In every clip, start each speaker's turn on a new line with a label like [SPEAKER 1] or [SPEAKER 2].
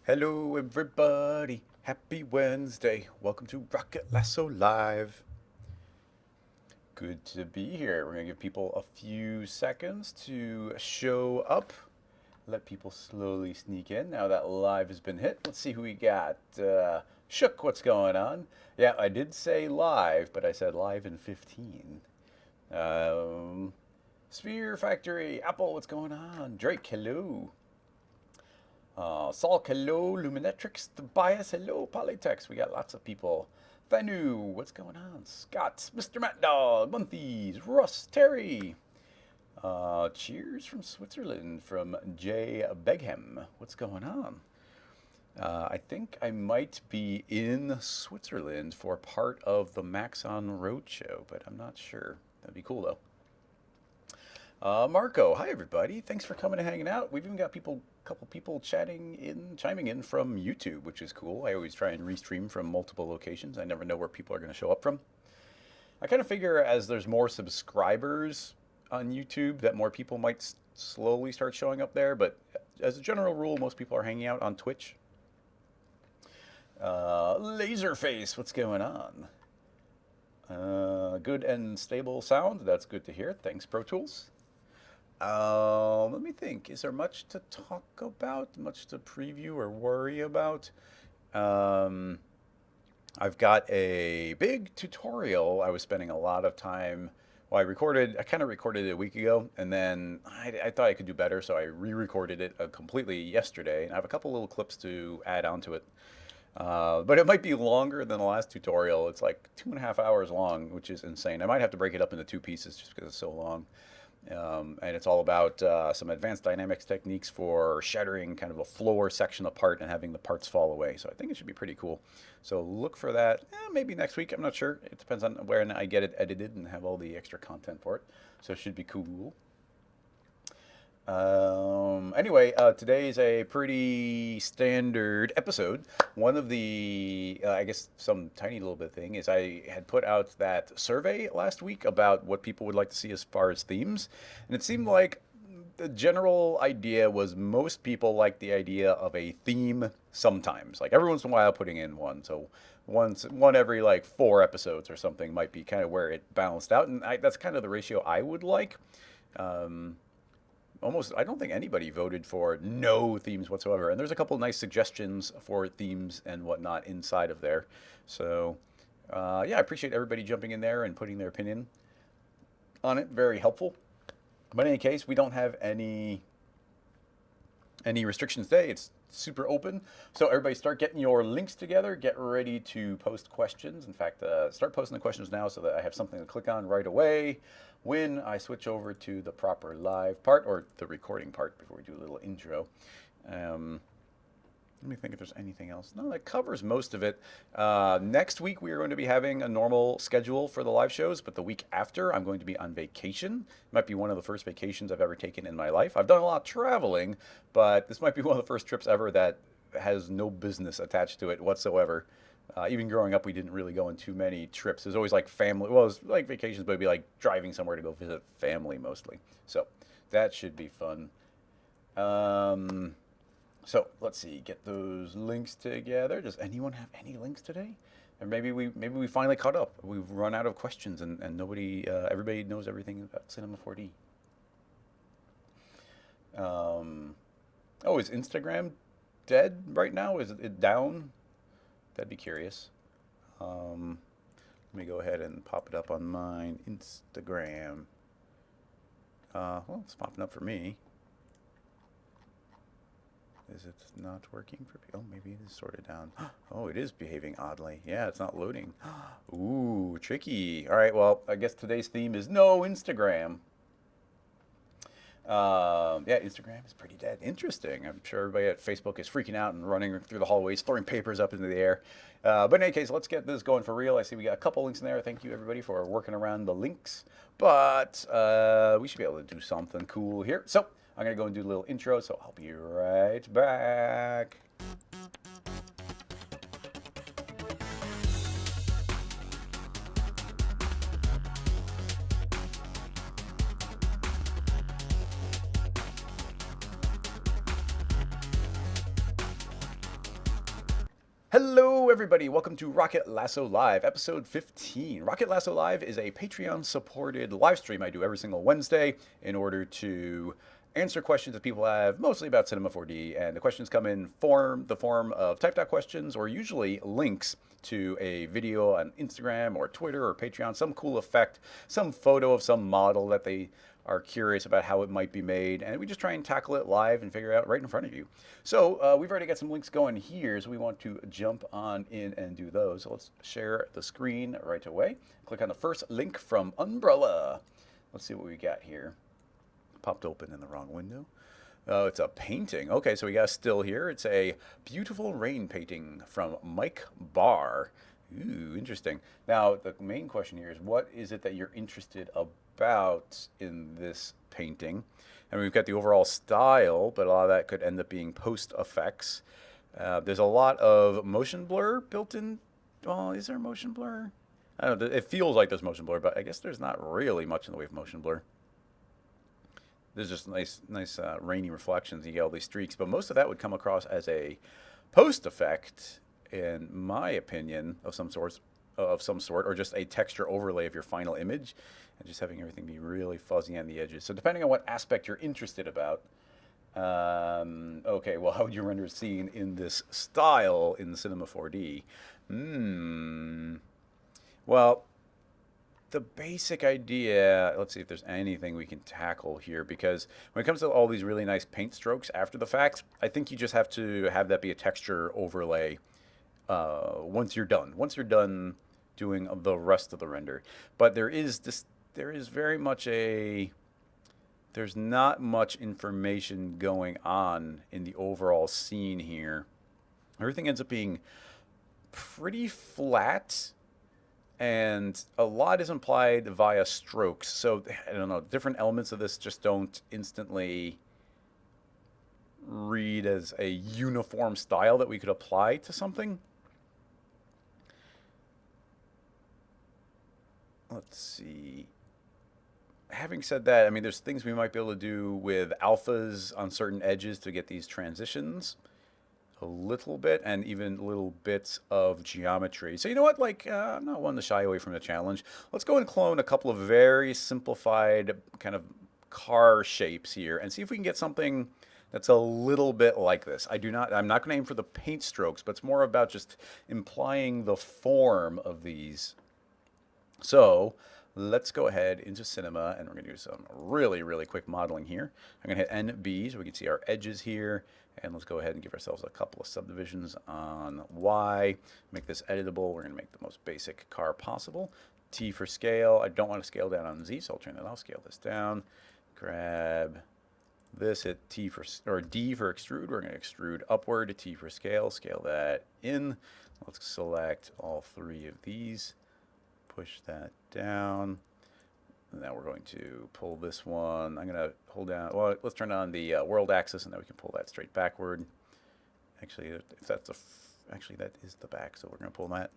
[SPEAKER 1] Hello, everybody. Happy Wednesday. Welcome to Rocket Lasso Live. Good to be here. We're going to give people a few seconds to show up. Let people slowly sneak in. Now that live has been hit, let's see who we got. Shook, what's going on? Yeah, I did say live, but I said live in 15. Um, Sphere Factory, Apple, what's going on? Drake, hello. Salk, hello. Luminetrix, Tobias, hello. Polytex, we got lots of people. Fanu, what's going on? Scott, Mr. Matt Dog, Monthys, Russ, Terry. Cheers from Switzerland from Jay Beghem. What's going on? I think I might be in Switzerland for part of the Maxon Roadshow, but I'm not sure. That'd be cool though. Marco, hi everybody. Thanks for coming and hanging out. We've even got couple people chiming in from YouTube, which is cool. I always try and restream from multiple locations. I never know where people are going to show up from. I kind of figure as there's more subscribers on YouTube that more people might slowly start showing up there. But as a general rule, most people are hanging out on Twitch. Laserface, what's going on? Good and stable sound. That's good to hear. Thanks, Pro Tools. Let me think. Is there much to talk about? Much to preview or worry about? I've got a big tutorial. I was spending a lot of time. Well, I kind of recorded it a week ago, and then I thought I could do better, so I re-recorded it completely yesterday. And I have a couple little clips to add onto it. But it might be longer than the last tutorial. It's like 2.5 hours long, which is insane. I might have to break it up into two pieces just because it's so long. And it's all about some advanced dynamics techniques for shattering kind of a floor section apart and having the parts fall away. So I think it should be pretty cool. So look for that maybe next week. I'm not sure. It depends on where I get it edited and have all the extra content for it. So it should be cool. Anyway, today is a pretty standard episode. One of the, I guess, some tiny little bit thing is I had put out that survey last week about what people would like to see as far as themes. And it seemed like the general idea was most people like the idea of a theme sometimes. Like every once in a while putting in one. So one every like 4 episodes or something might be kind of where it balanced out. And that's kind of the ratio I would like. I don't think anybody voted for no themes whatsoever. And there's a couple nice suggestions for themes and whatnot inside of there. So, yeah, I appreciate everybody jumping in there and putting their opinion on it. Very helpful. But in any case, we don't have any restrictions today. It's super open. So everybody start getting your links together. Get ready to post questions. In fact, start posting the questions now so that I have something to click on right away when I switch over to the proper live part or the recording part before we do a little intro. Let me think if there's anything else. No, that covers most of it. Next week, we are going to be having a normal schedule for the live shows, but the week after, I'm going to be on vacation. It might be one of the first vacations I've ever taken in my life. I've done a lot of traveling, but this might be one of the first trips ever that has no business attached to it whatsoever. Even growing up, we didn't really go on too many trips. It was always like family. Well, it was like vacations, but it'd be like driving somewhere to go visit family mostly. So that should be fun. So let's see, get those links together. Does anyone have any links today? Or maybe we finally caught up. We've run out of questions and everybody knows everything about Cinema 4D. Is Instagram dead right now? Is it down? That'd be curious. Let me go ahead and pop it up on mine. Instagram. Well, it's popping up for me. Is it not working for people? Oh, maybe it is sorted down. Oh, it is behaving oddly. Yeah, it's not loading. Ooh, tricky. All right, well, I guess today's theme is no Instagram. Yeah, Instagram is pretty dead. Interesting. I'm sure everybody at Facebook is freaking out and running through the hallways, throwing papers up into the air. But in any case, let's get this going for real. I see we got a couple links in there. Thank you, everybody, for working around the links. But we should be able to do something cool here. So I'm going to go and do a little intro, so I'll be right back. Hello, everybody. Welcome to Rocket Lasso Live, episode 15. Rocket Lasso Live is a Patreon supported live stream I do every single Wednesday in order to answer questions that people have, mostly about Cinema 4D. And the questions come in the form of typed out questions or usually links to a video on Instagram or Twitter or Patreon, some cool effect, some photo of some model that they are curious about how it might be made, and we just try and tackle it live and figure it out right in front of you. So we've already got some links going here, so we want to jump on in and do those. So let's share the screen right away. Click on the first link from Umbrella. Let's see what we got here. Popped open in the wrong window. Oh, it's a painting. Okay, so we got a still here. It's a beautiful rain painting from Mike Barr. Ooh, interesting. Now, the main question here is, what is it that you're interested about in this painting? And we've got the overall style, but a lot of that could end up being post effects. There's a lot of motion blur built in. Well, is there motion blur? I don't know. It feels like there's motion blur, but I guess there's not really much in the way of motion blur. There's just nice rainy reflections. You get all these streaks, but most of that would come across as a post effect, in my opinion, of some sort, or just a texture overlay of your final image, and just having everything be really fuzzy on the edges. So depending on what aspect you're interested about, okay, well, how would you render a scene in this style in Cinema 4D? Well, the basic idea, let's see if there's anything we can tackle here, because when it comes to all these really nice paint strokes after the fact, I think you just have to have that be a texture overlay once you're done. Once you're done doing the rest of the render. But there's not much information going on in the overall scene here. Everything ends up being pretty flat, and a lot is implied via strokes. So I don't know, different elements of this just don't instantly read as a uniform style that we could apply to something. Let's see. Having said that, I mean, there's things we might be able to do with alphas on certain edges to get these transitions a little bit, and even little bits of geometry. So you know what, like, I'm not one to shy away from the challenge. Let's go and clone a couple of very simplified kind of car shapes here and see if we can get something that's a little bit like this. I'm not going to aim for the paint strokes, but it's more about just implying the form of these. So let's go ahead into Cinema, and we're going to do some really quick modeling here. I'm going to hit NB so we can see our edges here. And let's go ahead and give ourselves a couple of subdivisions on Y. Make this editable. We're going to make the most basic car possible. T for scale. I don't want to scale down on Z, so I'll turn that off. Scale this down. Grab this. Hit D for extrude. We're going to extrude upward. T for scale. Scale that in. Let's select all three of these. Push that down. Now we're going to pull this one. I'm going to hold down, well, let's turn on the world axis, and then we can pull that straight backward. Actually, actually that is the back, so we're going to pull that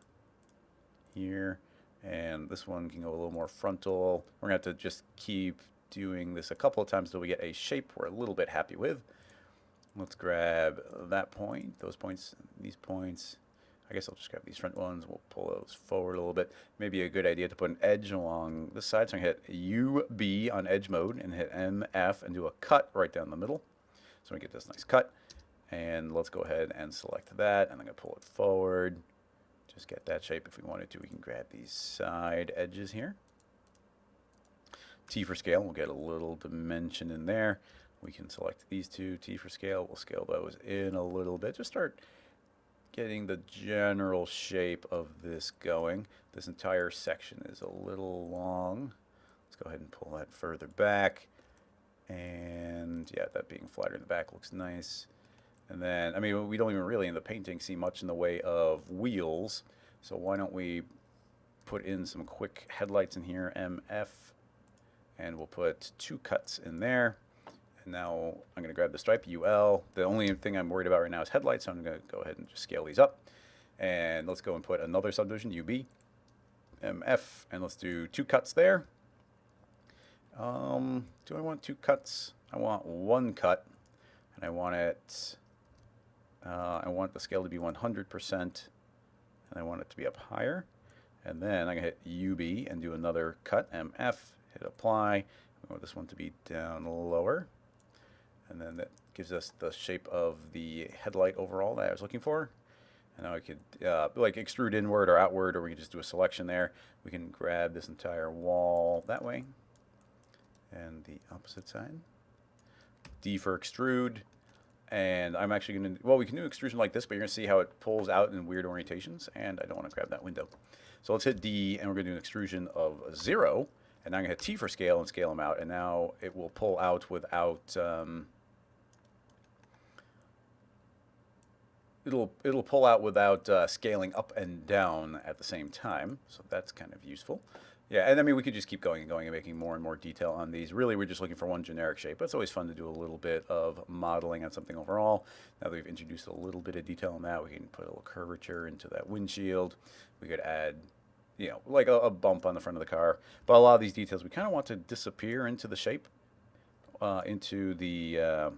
[SPEAKER 1] here. And this one can go a little more frontal. We're going to have to just keep doing this a couple of times until we get a shape we're a little bit happy with. Let's grab that point, those points, these points. I guess I'll just grab these front ones. We'll pull those forward a little bit. Maybe a good idea to put an edge along this side. So I'm going to hit UB on edge mode and hit MF and do a cut right down the middle. So we get this nice cut. And let's go ahead and select that. And I'm going to pull it forward. Just get that shape. If we wanted to, we can grab these side edges here. T for scale. We'll get a little dimension in there. We can select these two. T for scale. We'll scale those in a little bit. Just start getting the general shape of this going. This entire section is a little long. Let's go ahead and pull that further back. And yeah, that being flatter in the back looks nice. And then, I mean, we don't even really in the painting see much in the way of wheels. So why don't we put in some quick headlights in here, MF, and we'll put 2 cuts in there. And now I'm going to grab the stripe, UL. The only thing I'm worried about right now is headlights, so I'm going to go ahead and just scale these up. And let's go and put another subdivision, UB, MF, and let's do 2 cuts there. Do I want 2 cuts? I want 1 cut, and I want it I want the scale to be 100%, and I want it to be up higher. And then I'm going to hit UB and do another cut, MF, hit apply. We want this one to be down lower. And then that gives us the shape of the headlight overall that I was looking for. And now I could like extrude inward or outward, or we can just do a selection there. We can grab this entire wall that way. And the opposite side. D for extrude. And I'm actually going to, well, we can do extrusion like this, but you're going to see how it pulls out in weird orientations. And I don't want to grab that window. So let's hit D, and we're going to do an extrusion of 0. And now I'm going to hit T for scale and scale them out. And now it will pull out without, it'll pull out without scaling up and down at the same time. So that's kind of useful. Yeah, and I mean, we could just keep going and going and making more and more detail on these. Really, we're just looking for one generic shape. But it's always fun to do a little bit of modeling on something overall. Now that we've introduced a little bit of detail on that, we can put a little curvature into that windshield. We could add, you know, like a bump on the front of the car. But a lot of these details, we kind of want to disappear into the shape, into the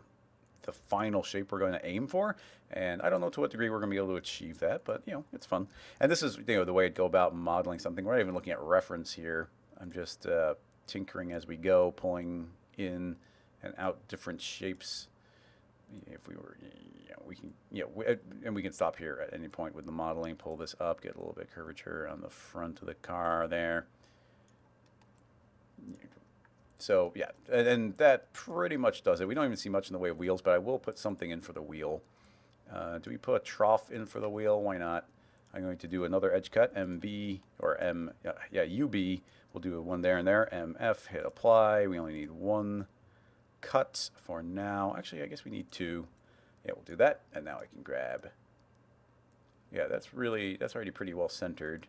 [SPEAKER 1] final shape we're going to aim for. And I don't know to what degree we're going to be able to achieve that, but, you know, it's fun. And this is, you know, the way I'd go about modeling something. We're not even looking at reference here. I'm just tinkering as we go, pulling in and out different shapes. If we were, you know, we can, you know, and we can stop here at any point with the modeling, pull this up, get a little bit of curvature on the front of the car there. So yeah, and that pretty much does it. We don't even see much in the way of wheels, but I will put something in for the wheel. Do we put a trough in for the wheel? Why not? I'm going to do another edge cut, MB, or UB. We'll do one there and there. MF, hit apply. We only need one cut for now. Actually, I guess we need 2. Yeah, we'll do that. And now I can grab. Yeah, that's already pretty well centered.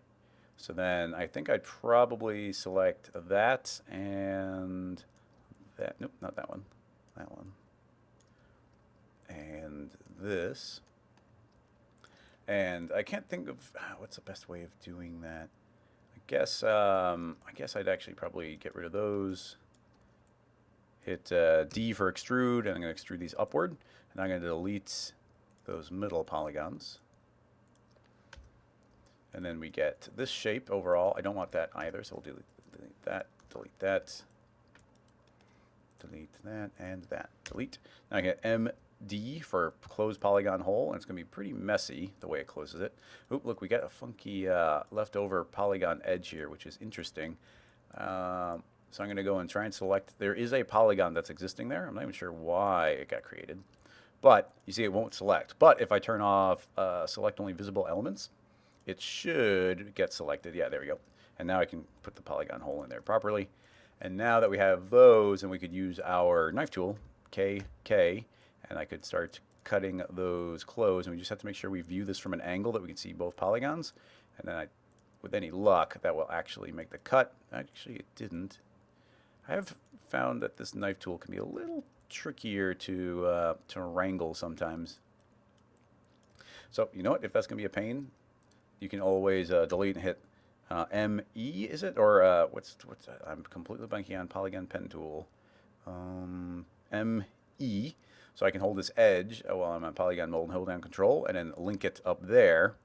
[SPEAKER 1] So then I think I'd probably select that and that. Nope, not that one. That one. And this. And I can't think of what's the best way of doing that. I guess I'd actually probably get rid of those. Hit D for extrude, and I'm going to extrude these upward. And I'm going to delete those middle polygons. And then we get this shape overall. I don't want that either, so we'll delete that, delete that, delete that, and that. Delete. Now I get MD for closed polygon hole, and it's going to be pretty messy the way it closes it. Oop, look, we got a funky leftover polygon edge here, which is interesting. So I'm going to go and try and select. There is a polygon that's existing there. I'm not even sure why it got created. But you see it won't select. But if I turn off select only visible elements, it should get selected. Yeah, there we go. And now I can put the polygon hole in there properly. And now that we have those, and we could use our knife tool, K, and I could start cutting those closed. And we just have to make sure we view this from an angle that we can see both polygons. And then with any luck, that will actually make the cut. Actually, it didn't. I have found that this knife tool can be a little trickier to wrangle sometimes. So you know what? If that's going to be a pain, you can always delete and hit ME, is it? Or what's I'm completely blanking on polygon pen tool. ME. So I can hold this edge while I'm on polygon mode and hold down control and then link it up there.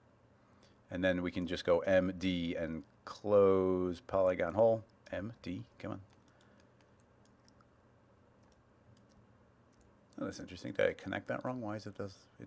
[SPEAKER 1] And then we can just go MD and close polygon hole. MD, come on. Oh, that's interesting. Did I connect that wrong? Why is it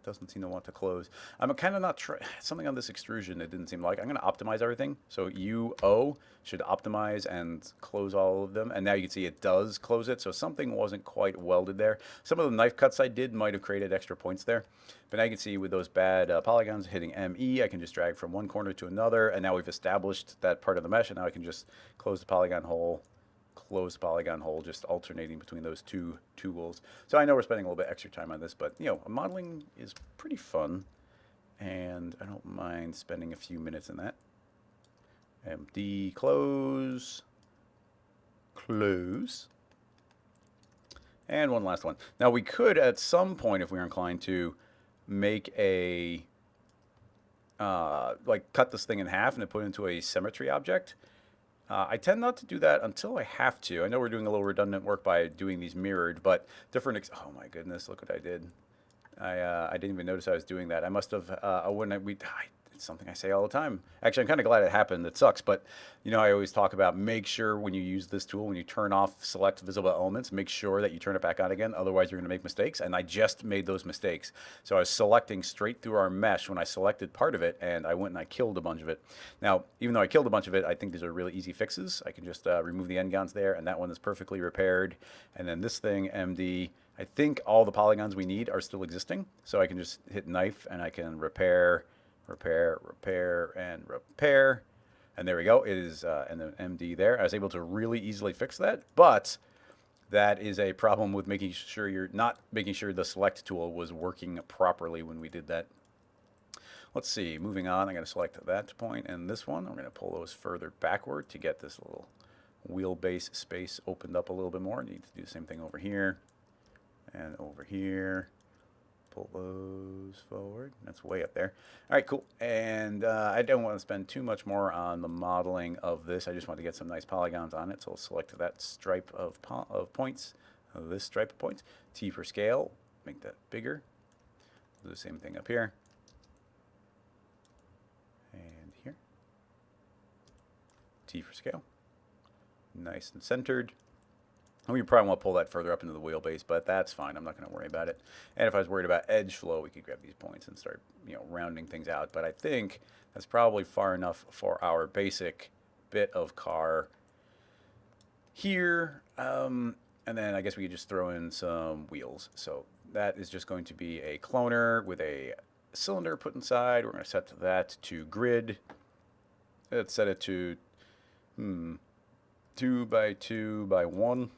[SPEAKER 1] doesn't seem to want to close? I'm kind of not something on this extrusion. It didn't seem like. I'm going to optimize everything. So UO should optimize and close all of them. And now you can see it does close it. So something wasn't quite welded there. Some of the knife cuts I did might have created extra points there. But now you can see with those bad polygons hitting ME, I can just drag from one corner to another. And now we've established that part of the mesh. And now I can just close the polygon hole, close the polygon hole, just alternating between those two tools. So I know we're spending a little bit extra time on this, but you know, modeling is pretty fun, and I don't mind spending a few minutes in that. MD, close, close, and one last one. Now we could, at some point, if we were inclined to, make a like cut this thing in half and put it into a symmetry object. I tend not to do that until I have to. I know we're doing a little redundant work by doing these mirrored, but different. Oh my goodness, look what I did. I didn't even notice I was doing that. I must have, it's something I say all the time. Actually, I'm kind of glad it happened. It sucks, but I always talk about make sure when you use this tool, when you turn off select visible elements, make sure that you turn it back on again. Otherwise, you're going to make mistakes. And I just made those mistakes. So I was selecting straight through our mesh when I selected part of it, and I went and I killed a bunch of it. Now, even though I killed a bunch of it, I think these are really easy fixes. I can just remove the n-gons there, and that one is perfectly repaired. And then this thing, MD, I think all the polygons we need are still existing. So I can just hit knife, and I can repair, and repair. And there we go. It is, and then MD there. I was able to really easily fix that, but that is a problem with making sure you're not making sure the select tool was working properly when we did that. Let's see, moving on, I'm going to select that point and this one. I'm going to pull those further backward to get this little wheelbase space opened up a little bit more. I need to do the same thing over here and over here. Pull those forward. That's way up there. All right, cool. And I don't want to spend too much more on the modeling of this. I just want to get some nice polygons on it. So I'll select that stripe of points, this stripe of points. T for scale, make that bigger. Do the same thing up here. And here. T for scale. Nice and centered. We probably want to pull that further up into the wheelbase, but that's fine. I'm not going to worry about it. And if I was worried about edge flow, we could grab these points and start, rounding things out. But I think that's probably far enough for our basic bit of car here. And then I guess we could just throw in some wheels. So that is just going to be a cloner with a cylinder put inside. We're going to set that to grid. Let's set it to 2 by 2 by 1.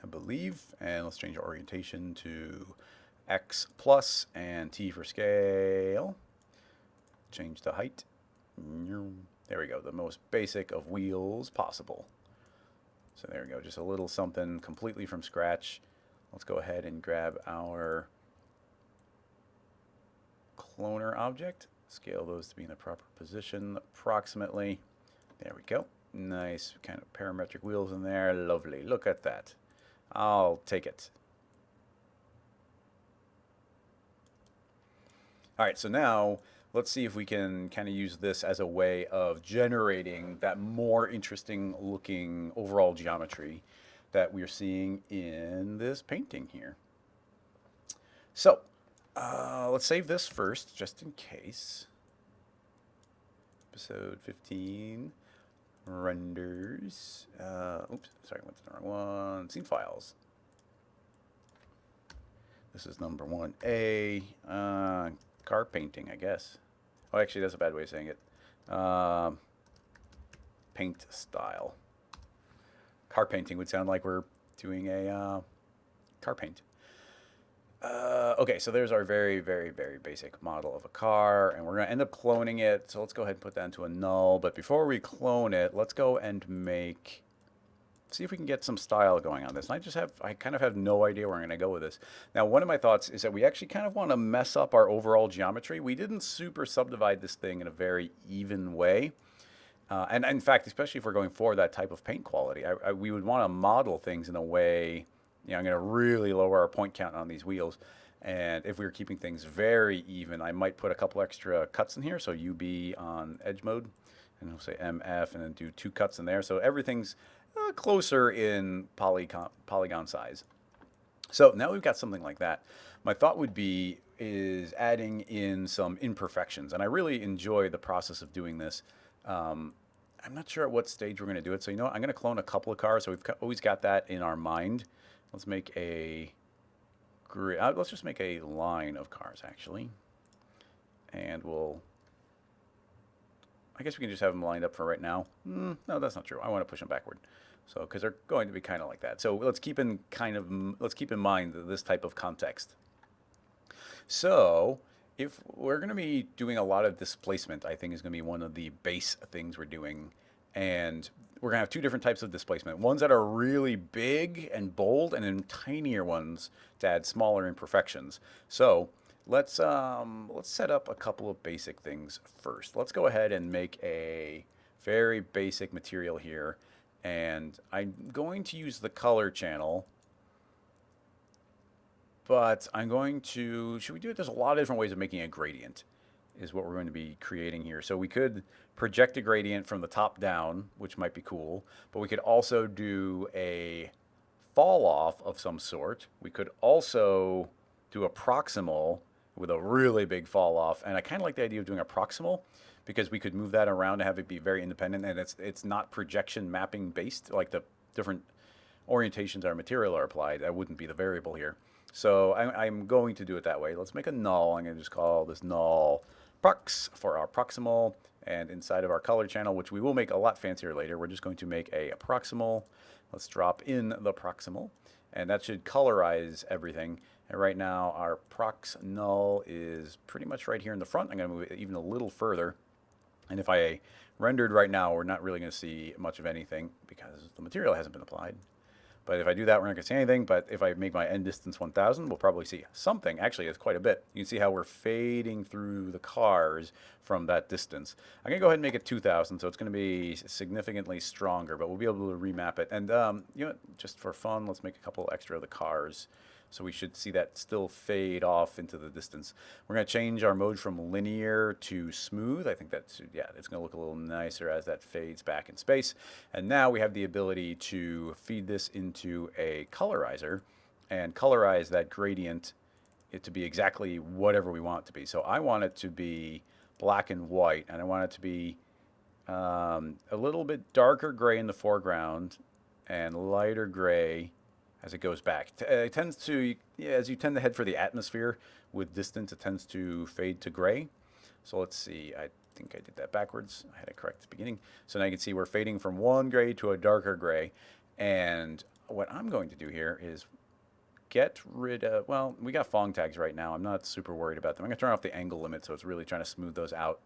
[SPEAKER 1] I believe, and let's change our orientation to X plus and T for scale. Change the height. There we go, the most basic of wheels possible. So there we go, just a little something completely from scratch. Let's go ahead and grab our cloner object, scale those to be in the proper position approximately. There we go. Nice kind of parametric wheels in there. Lovely. Look at that. I'll take it. All right, so now let's see if we can kind of use this as a way of generating that more interesting looking overall geometry that we're seeing in this painting here. So let's save this first, just in case. Episode 15. Renders. Oops, sorry, went to the wrong one. Scene files. This is number 1A. Car painting, I guess. Oh, actually, that's a bad way of saying it. Paint style. Car painting would sound like we're doing a car paint. Okay, so there's our very, very, very basic model of a car, and we're going to end up cloning it. So let's go ahead and put that into a null. But before we clone it, let's go and see if we can get some style going on this. And I kind of have no idea where I'm going to go with this. Now, one of my thoughts is that we actually kind of want to mess up our overall geometry. We didn't super subdivide this thing in a very even way. And in fact, especially if we're going for that type of paint quality, we would want to model things in a way. I'm going to really lower our point count on these wheels. And if we were keeping things very even, I might put a couple extra cuts in here. So UB on edge mode, and we'll say MF, and then do 2 cuts in there. So everything's closer in polygon size. So now we've got something like that. My thought would be is adding in some imperfections. And I really enjoy the process of doing this. I'm not sure at what stage we're going to do it. So, I'm going to clone a couple of cars. So we've always got that in our mind. Let's make a grid. Let's just make a line of cars, actually. And I guess we can just have them lined up for right now. No, that's not true. I want to push them backward. So, because they're going to be kind of like that. So let's keep in mind this type of context. So if we're going to be doing a lot of displacement, I think is going to be one of the base things we're doing. And we're going to have 2 different types of displacement. Ones that are really big and bold, and then tinier ones to add smaller imperfections. So let's set up a couple of basic things first. Let's go ahead and make a very basic material here. And I'm going to use the color channel but I'm going to, should we do it? There's a lot of different ways of making a gradient is what we're going to be creating here. So we could project a gradient from the top down, which might be cool, but we could also do a fall off of some sort. We could also do a proximal with a really big fall off. And I kind of like the idea of doing a proximal because we could move that around to have it be very independent, and it's not projection mapping based, like the different orientations our material are applied. That wouldn't be the variable here. So I'm going to do it that way. Let's make a null. I'm going to just call this null prox for our proximal. And inside of our color channel, which we will make a lot fancier later, we're just going to make a proximal. Let's drop in the proximal. And that should colorize everything. And right now, our prox null is pretty much right here in the front. I'm going to move it even a little further. And if I rendered right now, we're not really going to see much of anything because the material hasn't been applied. But if I do that, we're not going to see anything. But if I make my end distance 1000, we'll probably see something. Actually, it's quite a bit. You can see how we're fading through the cars from that distance. I'm going to go ahead and make it 2000, so it's going to be significantly stronger, but we'll be able to remap it. And you know, just for fun, let's make a couple extra of the cars. So we should see that still fade off into the distance. We're going to change our mode from linear to smooth. I think that's, yeah, it's going to look a little nicer as that fades back in space. And now we have the ability to feed this into a colorizer and colorize that gradient it to be exactly whatever we want it to be. So I want it to be black and white, and I want it to be a little bit darker gray in the foreground and lighter gray as it goes back. It tends to, yeah, as you tend to head for the atmosphere with distance, it tends to fade to gray. So let's see, I think I did that backwards. I had it correct at the beginning. So now you can see we're fading from one gray to a darker gray. And what I'm going to do here is get rid of, well, we got Phong tags right now. I'm not super worried about them. I'm going to turn off the angle limit, so it's really trying to smooth those out.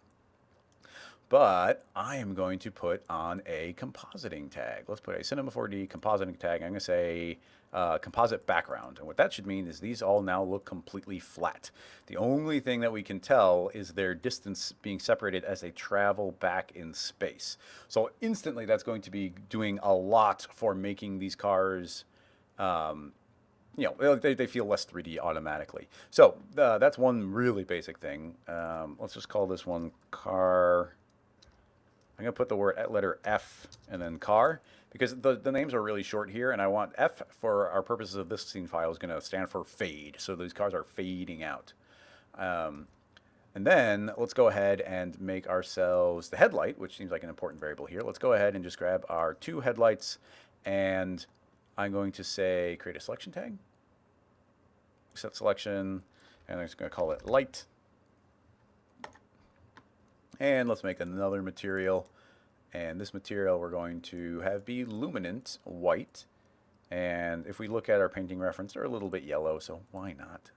[SPEAKER 1] But I am going to put on a compositing tag. Let's put a Cinema 4D compositing tag. I'm going to say composite background. And what that should mean is these all now look completely flat. The only thing that we can tell is their distance being separated as they travel back in space. So instantly that's going to be doing a lot for making these cars you know, they feel less 3D automatically. So that's one really basic thing. Let's just call this one car. I'm going to put the letter F and then car because the names are really short here, and I want F for our purposes of this scene file is going to stand for fade. So these cars are fading out. And then let's go ahead and make ourselves the headlight, which seems like an important variable here. Let's go ahead and just grab our two headlights, and I'm going to say create a selection tag. Set selection, and I'm just going to call it light. And let's make another material. And this material we're going to have be luminant white. And if we look at our painting reference, they're a little bit yellow, so why not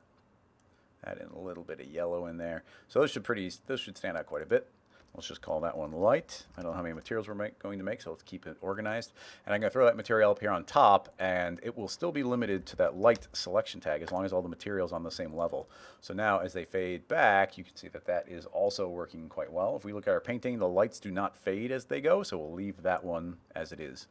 [SPEAKER 1] add in a little bit of yellow in there? So those should stand out quite a bit. Let's just call that one light. I don't know how many materials we're going to make, so let's keep it organized. And I'm going to throw that material up here on top, and it will still be limited to that light selection tag as long as all the material's on the same level. So now as they fade back, you can see that that is also working quite well. If we look at our painting, the lights do not fade as they go, so we'll leave that one as it is.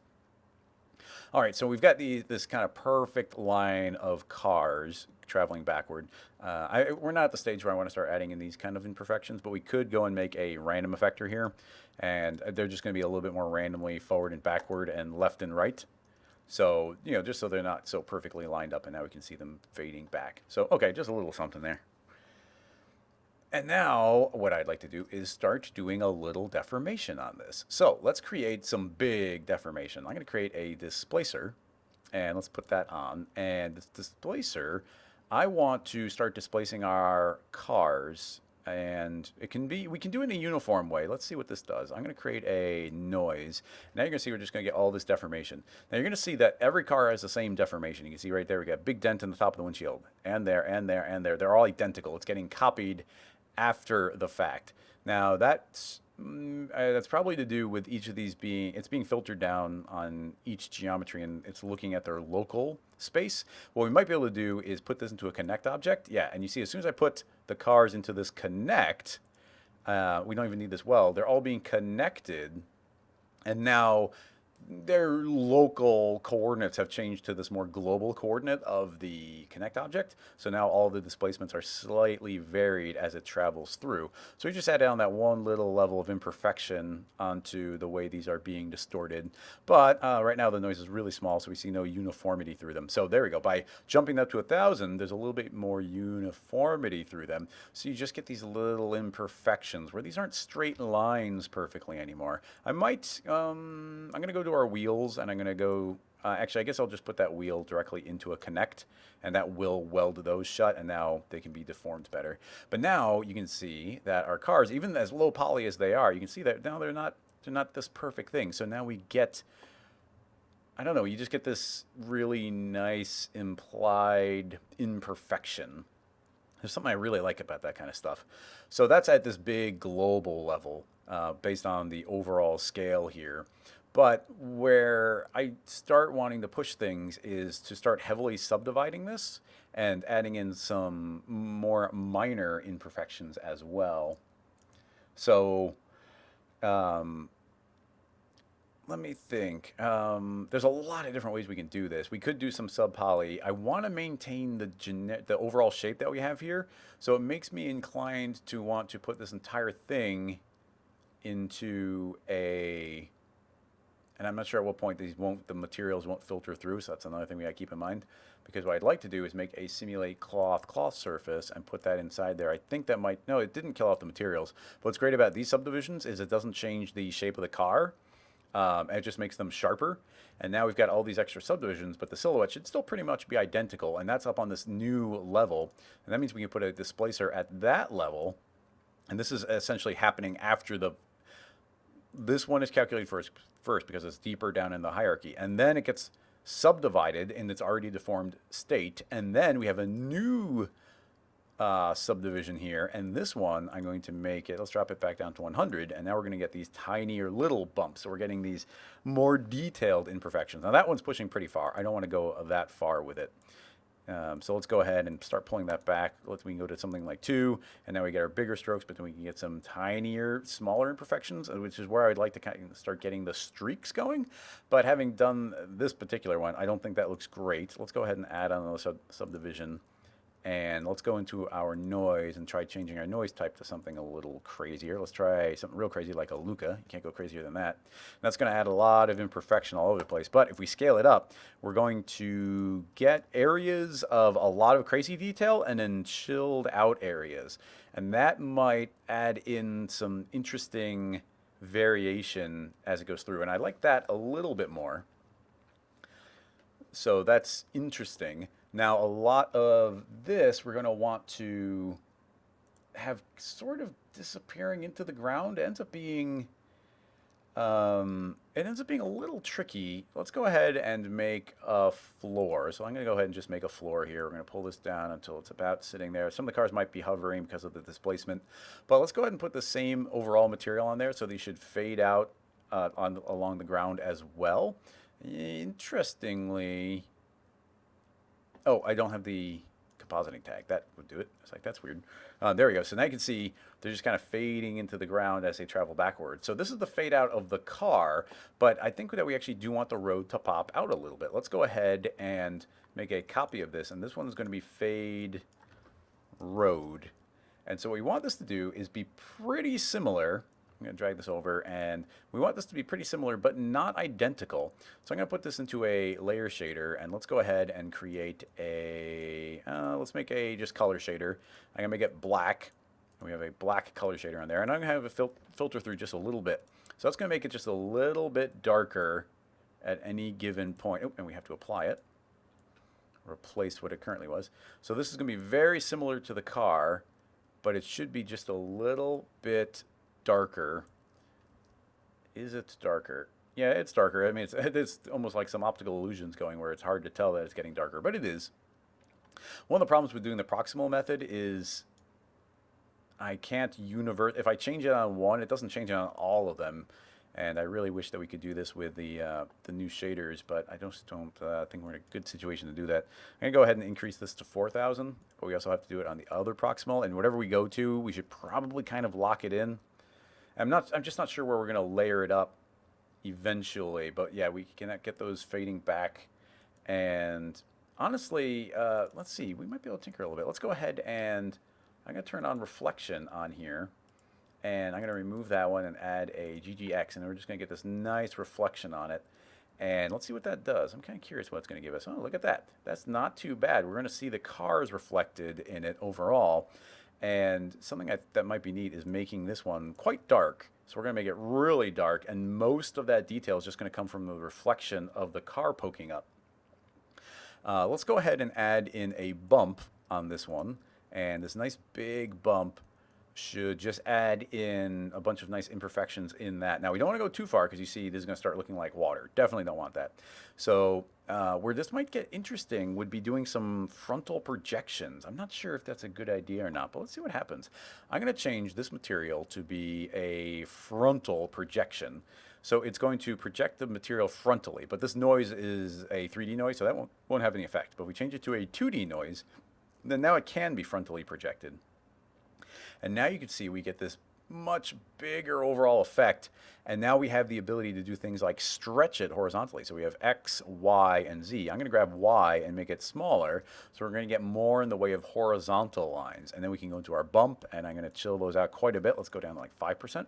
[SPEAKER 1] All right, so we've got this kind of perfect line of cars traveling backward. We're not at the stage where I want to start adding in these kind of imperfections, but we could go and make a random effector here, and they're just going to be a little bit more randomly forward and backward and left and right. So, you know, just so they're not so perfectly lined up, and now we can see them fading back. So, okay, just a little something there. And now what I'd like to do is start doing a little deformation on this. So let's create some big deformation. I'm going to create a displacer, and let's put that on. And this displacer, I want to start displacing our cars, and we can do it in a uniform way. Let's see what this does. I'm going to create a noise. Now you're going to see we're just going to get all this deformation. Now you're going to see that every car has the same deformation. You can see right there we got a big dent in the top of the windshield, and there, and there, and there. They're all identical. It's getting copied after the fact. Now that's probably to do with each of these being filtered down on each geometry, and it's looking at their local space. What we might be able to do is put this into a connect object. Yeah, and you see as soon as I put the cars into this connect, we don't even need this well. They're all being connected, and now their local coordinates have changed to this more global coordinate of the Connect object. So now all the displacements are slightly varied as it travels through. So we just add on that one little level of imperfection onto the way these are being distorted. But right now the noise is really small, so we see no uniformity through them. So there we go. By jumping up to 1,000, there's a little bit more uniformity through them. So you just get these little imperfections where these aren't straight lines perfectly anymore. I'm going to go to our wheels, and I'm going to go, actually, I guess I'll just put that wheel directly into a connect, and that will weld those shut, and now they can be deformed better. But now you can see that our cars, even as low poly as they are, you can see that now they're not this perfect thing. So now we get, I don't know, you just get this really nice implied imperfection. There's something I really like about that kind of stuff. So that's at this big global level, based on the overall scale here. But where I start wanting to push things is to start heavily subdividing this and adding in some more minor imperfections as well. So um, let me think. There's a lot of different ways we can do this. We could do some sub poly. I want to maintain the overall shape that we have here, so it makes me inclined to want to put this entire thing into a. And I'm not sure at what point the materials won't filter through. So that's another thing we got to keep in mind. Because what I'd like to do is make a simulate cloth surface and put that inside there. I think that might, no, it didn't kill off the materials. But what's great about these subdivisions is it doesn't change the shape of the car. It just makes them sharper. And now we've got all these extra subdivisions, but the silhouette should still pretty much be identical. And that's up on this new level. And that means we can put a displacer at that level. And this is essentially happening after this one is calculated first because it's deeper down in the hierarchy. And then it gets subdivided in its already deformed state. And then we have a new subdivision here. And this one, I'm going to make it, let's drop it back down to 100. And now we're going to get these tinier little bumps. So we're getting these more detailed imperfections. Now that one's pushing pretty far. I don't want to go that far with it. So let's go ahead and start pulling that back. We can go to something like 2, and now we get our bigger strokes, but then we can get some tinier, smaller imperfections, which is where I'd like to kind of start getting the streaks going. But having done this particular one, I don't think that looks great. Let's go ahead and add on the subdivision. And let's go into our noise and try changing our noise type to something a little crazier. Let's try something real crazy like a Luca. You can't go crazier than that. And that's going to add a lot of imperfection all over the place. But if we scale it up, we're going to get areas of a lot of crazy detail and then chilled out areas. And that might add in some interesting variation as it goes through. And I like that a little bit more. So that's interesting. Now, a lot of this we're going to want to have sort of disappearing into the ground. It ends up being a little tricky. Let's go ahead and make a floor. So I'm going to go ahead and just make a floor here. We're going to pull this down until it's about sitting there. Some of the cars might be hovering because of the displacement. But let's go ahead and put the same overall material on there so these should fade out along the ground as well. Interestingly, oh, I don't have the compositing tag. That would do it. It's like, that's weird. There we go. So now you can see they're just kind of fading into the ground as they travel backwards. So this is the fade out of the car, but I think that we actually do want the road to pop out a little bit. Let's go ahead and make a copy of this. And this one is going to be fade road. And so what we want this to do is be pretty similar. I'm going to drag this over, and we want this to be pretty similar, but not identical. So I'm going to put this into a layer shader, and let's go ahead and create let's make a just color shader. I'm going to make it black, and we have a black color shader on there, and I'm going to have a filter through just a little bit. So that's going to make it just a little bit darker at any given point. Oh, and we have to apply it, replace what it currently was. So this is going to be very similar to the car, but it should be just a little bit darker. Is it darker? Yeah, it's darker. I mean, it's almost like some optical illusions going where it's hard to tell that it's getting darker, but it is. One of the problems with doing the proximal method is I can't if I change it on one, it doesn't change it on all of them. And I really wish that we could do this with the new shaders, but I don't think we're in a good situation to do that. I'm going to go ahead and increase this to 4,000, but we also have to do it on the other proximal. And whatever we go to, we should probably kind of lock it in. I'm just not sure where we're going to layer it up eventually. But yeah, we can get those fading back. And honestly, let's see, we might be able to tinker a little bit. Let's go ahead and I'm going to turn on reflection on here. And I'm going to remove that one and add a GGX. And we're just going to get this nice reflection on it. And let's see what that does. I'm kind of curious what it's going to give us. Oh, look at that. That's not too bad. We're going to see the cars reflected in it overall. And something that might be neat is making this one quite dark. So we're going to make it really dark. And most of that detail is just going to come from the reflection of the car poking up. Let's go ahead and add in a bump on this one. And this nice big bump should just add in a bunch of nice imperfections in that. Now, we don't want to go too far because you see this is going to start looking like water. Definitely don't want that. So where this might get interesting would be doing some frontal projections. I'm not sure if that's a good idea or not, but let's see what happens. I'm going to change this material to be a frontal projection. So it's going to project the material frontally, but this noise is a 3D noise, so that won't have any effect. But if we change it to a 2D noise, then now it can be frontally projected. And now you can see we get this much bigger overall effect. And now we have the ability to do things like stretch it horizontally. So we have X, Y, and Z. I'm going to grab Y and make it smaller. So we're going to get more in the way of horizontal lines. And then we can go into our bump, and I'm going to chill those out quite a bit. Let's go down to like 5%.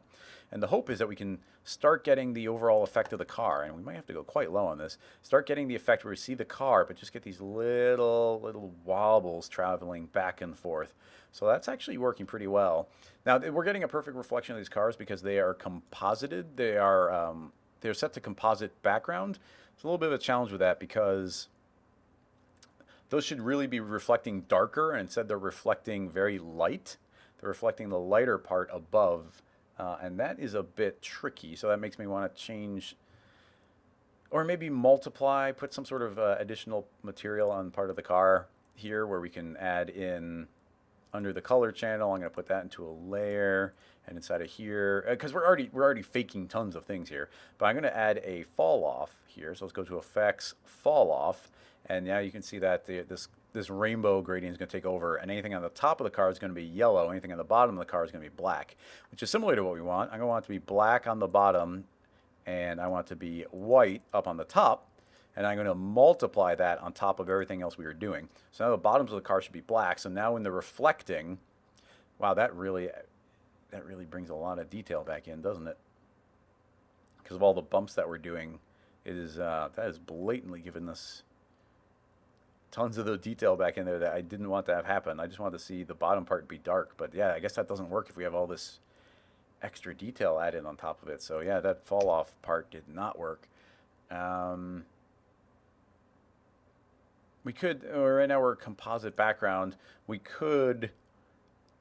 [SPEAKER 1] And the hope is that we can start getting the overall effect of the car. And we might have to go quite low on this. Start getting the effect where we see the car, but just get these little wobbles traveling back and forth. So that's actually working pretty well. Now we're getting a perfect reflection of these cars because they are composited. They're set to composite background. It's a little bit of a challenge with that because those should really be reflecting darker, and instead they're reflecting very light. They're reflecting the lighter part above, and that is a bit tricky. So that makes me want to change, or maybe multiply, put some sort of additional material on part of the car here where we can add in. Under the color channel, I'm going to put that into a layer, and inside of here, because we're already faking tons of things here, but I'm going to add a fall off here. So let's go to effects, fall off, and now you can see that this rainbow gradient is going to take over, and anything on the top of the car is going to be yellow, anything on the bottom of the car is going to be black, which is similar to what we want. I'm going to want it to be black on the bottom, and I want it to be white up on the top. And I'm going to multiply that on top of everything else we were doing. So now the bottoms of the car should be black. So now when they're reflecting, wow, that really brings a lot of detail back in, doesn't it? Because of all the bumps that we're doing, that is blatantly giving us tons of the detail back in there that I didn't want to have happen. I just wanted to see the bottom part be dark. But yeah, I guess that doesn't work if we have all this extra detail added on top of it. So yeah, that fall off part did not work. We could, right now we're composite background. We could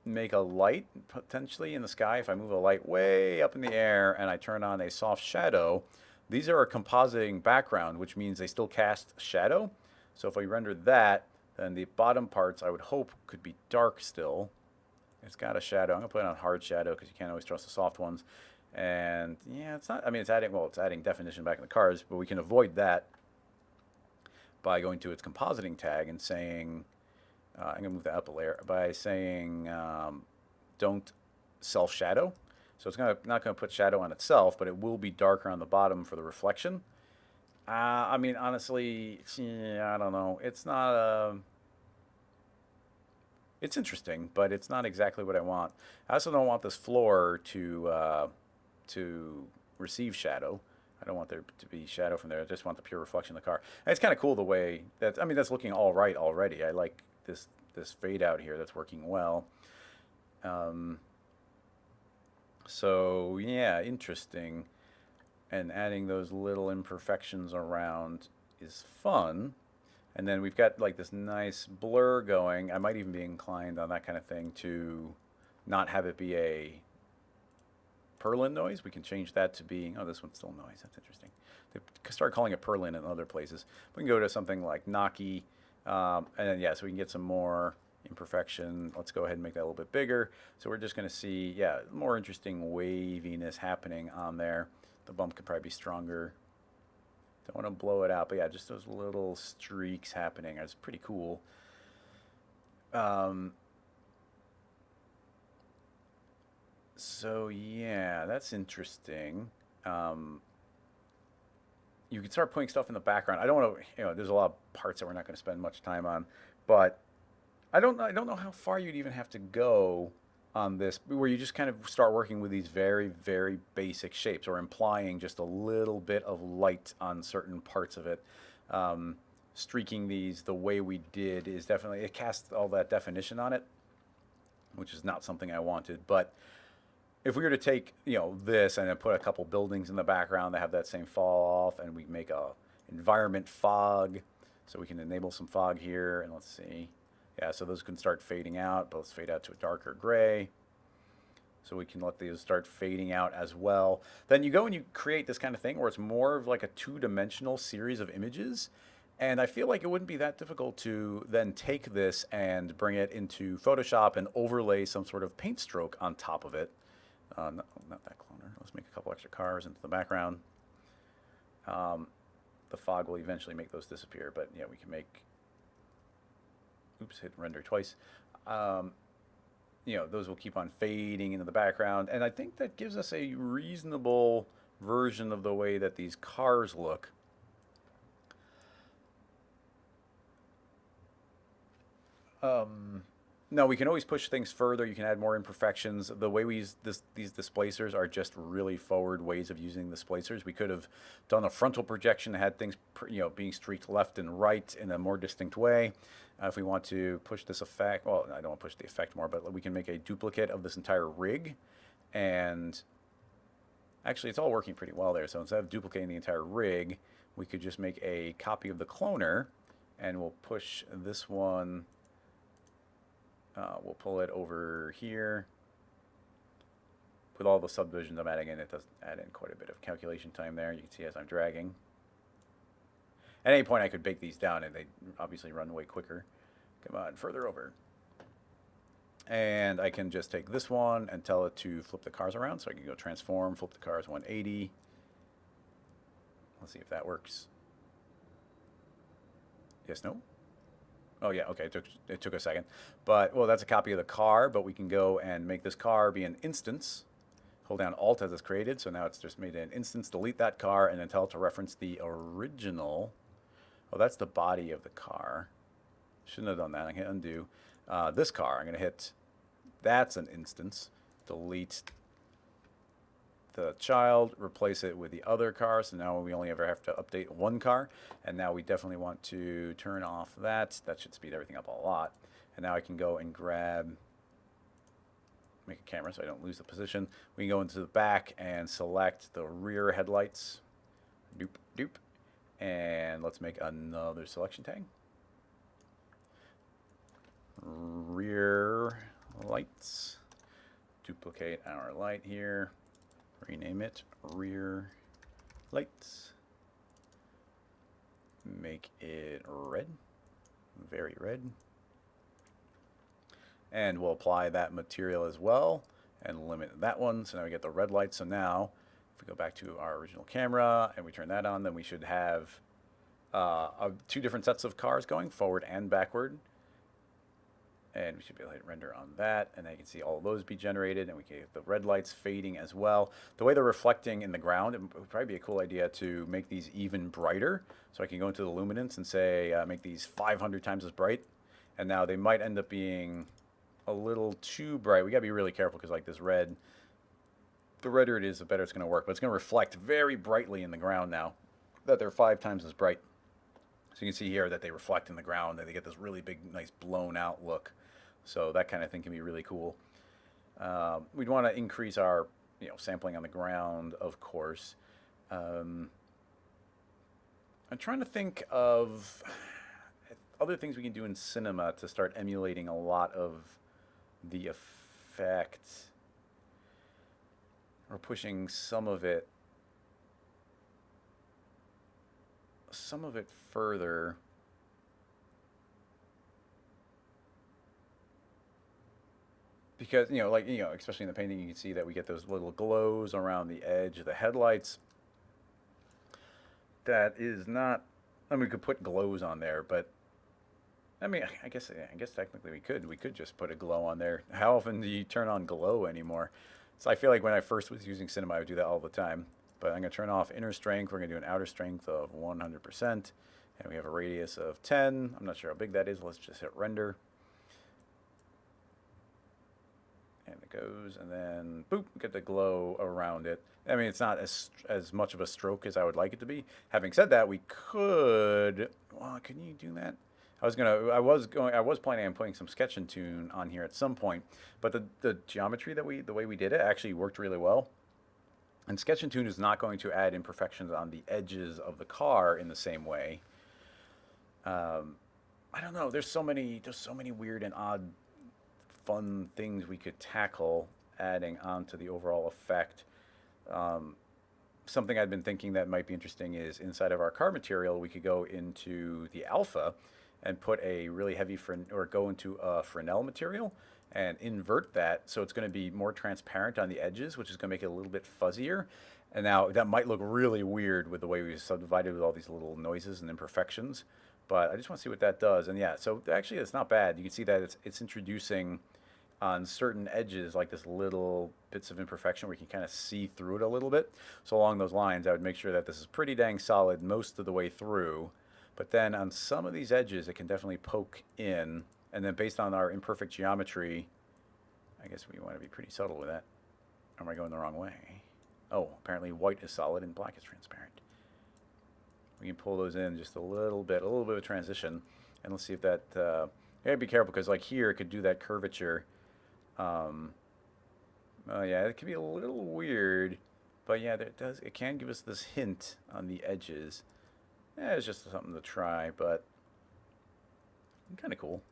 [SPEAKER 1] make a light potentially in the sky. If I move a light way up in the air and I turn on a soft shadow, these are a compositing background, which means they still cast shadow. So if I render that, then the bottom parts I would hope could be dark still. It's got a shadow. I'm gonna put it on hard shadow because you can't always trust the soft ones. And yeah, it's not, I mean, it's adding definition back in the cars, but we can avoid that by going to its compositing tag and saying, I'm going to move that up a layer, by saying don't self-shadow. So it's not going to put shadow on itself, but it will be darker on the bottom for the reflection. I mean, honestly, I don't know. It's not it's interesting, but it's not exactly what I want. I also don't want this floor to receive shadow. I don't want there to be shadow from there. I just want the pure reflection of the car. And it's kind of cool the way that, I mean, that's looking all right already. I like this fade out here. That's working well. So yeah, interesting. And adding those little imperfections around is fun. And then we've got like this nice blur going. I might even be inclined on that kind of thing to not have it be a Perlin noise. We can change that to be, oh, this one's still noise. That's interesting. They start calling it Perlin in other places. We can go to something like Naki, and then, yeah, so we can get some more imperfection. Let's go ahead and make that a little bit bigger. So we're just going to see, yeah, more interesting waviness happening on there. The bump could probably be stronger. Don't want to blow it out, but yeah, just those little streaks happening. It's pretty cool. So yeah, that's interesting. you can start putting stuff in the background. I don't want to, there's a lot of parts that we're not going to spend much time on, but I don't know how far you'd even have to go on this, where you just kind of start working with these very, very basic shapes or implying just a little bit of light on certain parts of it. Um, Streaking these the way we did is definitely, it casts all that definition on it, which is not something I wanted. But if we were to take, this and then put a couple buildings in the background that have that same fall off, and we make a environment fog, so we can enable some fog here, and let's see. Yeah, so those can start fading out. Both fade out to a darker gray. So we can let these start fading out as well. Then you go and you create this kind of thing where it's more of like a two-dimensional series of images. And I feel like it wouldn't be that difficult to then take this and bring it into Photoshop and overlay some sort of paint stroke on top of it. Not that cloner. Let's make a couple extra cars into the background. The fog will eventually make those disappear, but yeah, we can make, oops, hit render twice. Those will keep on fading into the background. And I think that gives us a reasonable version of the way that these cars look. No, we can always push things further. You can add more imperfections. The way we use these displacers are just really forward ways of using displacers. We could have done a frontal projection, had things being streaked left and right in a more distinct way. If we want to push this effect, well, I don't want to push the effect more, but we can make a duplicate of this entire rig. And actually, it's all working pretty well there. So instead of duplicating the entire rig, we could just make a copy of the cloner, and we'll push this one. We'll pull it over here. With all the subdivisions I'm adding in, it does add in quite a bit of calculation time there. You can see as I'm dragging. At any point, I could bake these down, and they obviously run way quicker. Come on, further over. And I can just take this one and tell it to flip the cars around. So I can go transform, flip the cars 180. Let's see if that works. Yes, no? Oh yeah, okay, it took a second. But, well, that's a copy of the car, but we can go and make this car be an instance. Hold down Alt as it's created, so now it's just made an instance, delete that car, and then tell it to reference the original. Oh, that's the body of the car. Shouldn't have done that. I can undo. This car, I'm going to hit, that's an instance. Delete the child, replace it with the other car. So now we only ever have to update one car. And now we definitely want to turn off that. That should speed everything up a lot. And now I can go and grab, make a camera so I don't lose the position. We can go into the back and select the rear headlights. Doop, doop. And let's make another selection tag. Rear lights. Duplicate our light here. Rename it rear lights. Make it red. Very red. And we'll apply that material as well and limit that one. So now we get the red light. So now if we go back to our original camera and we turn that on, then we should have two different sets of cars going forward and backward. And we should be able to hit render on that. And then you can see all of those be generated. And we can get the red lights fading as well. The way they're reflecting in the ground, it would probably be a cool idea to make these even brighter. So I can go into the luminance and say, make these 500 times as bright. And now they might end up being a little too bright. We gotta be really careful because like this red, the redder it is, the better it's gonna work. But it's gonna reflect very brightly in the ground now that they're 5 times as bright. So you can see here that they reflect in the ground and they get this really big, nice blown out look. So that kind of thing can be really cool. We'd want to increase our sampling on the ground, of course. I'm trying to think of other things we can do in cinema to start emulating a lot of the effect. Or pushing some of it further. Because, especially in the painting, you can see that we get those little glows around the edge of the headlights. That is not, I mean, we could put glows on there, but, I mean, I guess technically we could. We could just put a glow on there. How often do you turn on glow anymore? So I feel like when I first was using cinema, I would do that all the time. But I'm going to turn off inner strength. We're going to do an outer strength of 100%. And we have a radius of 10. I'm not sure how big that is. Let's just hit render. And it goes, and then boop, get the glow around it. I mean, it's not as much of a stroke as I would like it to be. Having said that, we could. Well, can you do that? I was planning on putting some sketch and tune on here at some point, but the geometry the way we did it actually worked really well. And sketch and tune is not going to add imperfections on the edges of the car in the same way. I don't know. There's so many weird and odd fun things we could tackle adding on to the overall effect. Something I've been thinking that might be interesting is inside of our car material, we could go into the alpha and put a really heavy or go into a Fresnel material and invert that so it's going to be more transparent on the edges, which is going to make it a little bit fuzzier. And now that might look really weird with the way we subdivided with all these little noises and imperfections, but I just want to see what that does. And yeah, so actually it's not bad. You can see that it's introducing on certain edges like this little bits of imperfection where you can kind of see through it a little bit. So along those lines, I would make sure that this is pretty dang solid most of the way through. But then on some of these edges, it can definitely poke in. And then based on our imperfect geometry, I guess we want to be pretty subtle with that. Or am I going the wrong way? Oh, apparently white is solid and black is transparent. We can pull those in just a little bit of transition. And let's see if that, you gotta be careful because like here, it could do that curvature. Oh yeah, it can be a little weird. But yeah, it can give us this hint on the edges. It's just something to try, but kind of cool.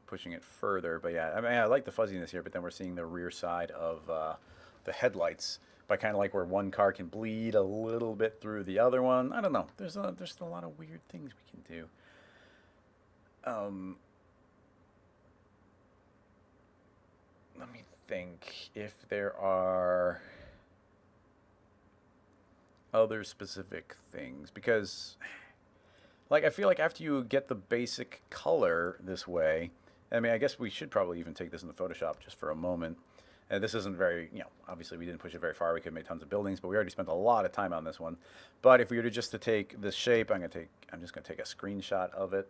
[SPEAKER 1] Pushing it further, but yeah, I mean, I like the fuzziness here, but then we're seeing the rear side of the headlights by kind of like where one car can bleed a little bit through the other one. I don't know. There's a lot of weird things we can do. Let me think if there are other specific things, because like I feel like after you get the basic color this way, I mean, I guess we should probably even take this into Photoshop just for a moment. And this isn't very, obviously we didn't push it very far. We could make tons of buildings, but we already spent a lot of time on this one. But if we were to just to take this shape, I'm just gonna take a screenshot of it.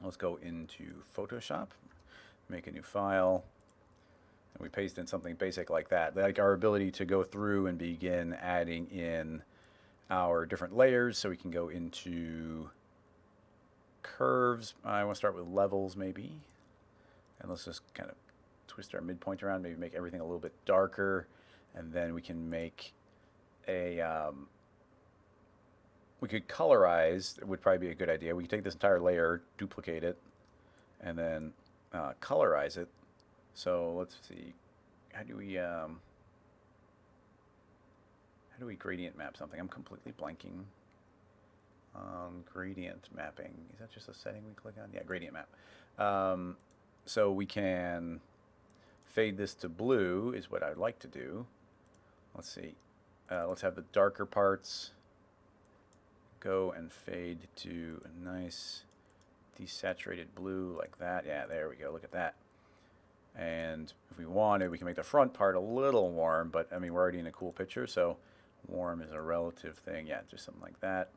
[SPEAKER 1] Let's go into Photoshop, make a new file, and we paste in something basic like that. Like our ability to go through and begin adding in our different layers, so we can go into curves. I want to start with levels maybe, and let's just kind of twist our midpoint around, maybe make everything a little bit darker, and then we can make a we could colorize. It would probably be a good idea. We could take this entire layer, duplicate it, and then colorize it. So let's see, how do we gradient map something? I'm completely blanking on gradient mapping. Is that just a setting we click on? Yeah, gradient map. So we can fade this to blue is what I'd like to do. Let's see. Let's have the darker parts go and fade to a nice desaturated blue like that. Yeah, there we go. Look at that. And if we wanted, we can make the front part a little warm, but I mean, we're already in a cool picture, so warm is a relative thing. Yeah, just something like that.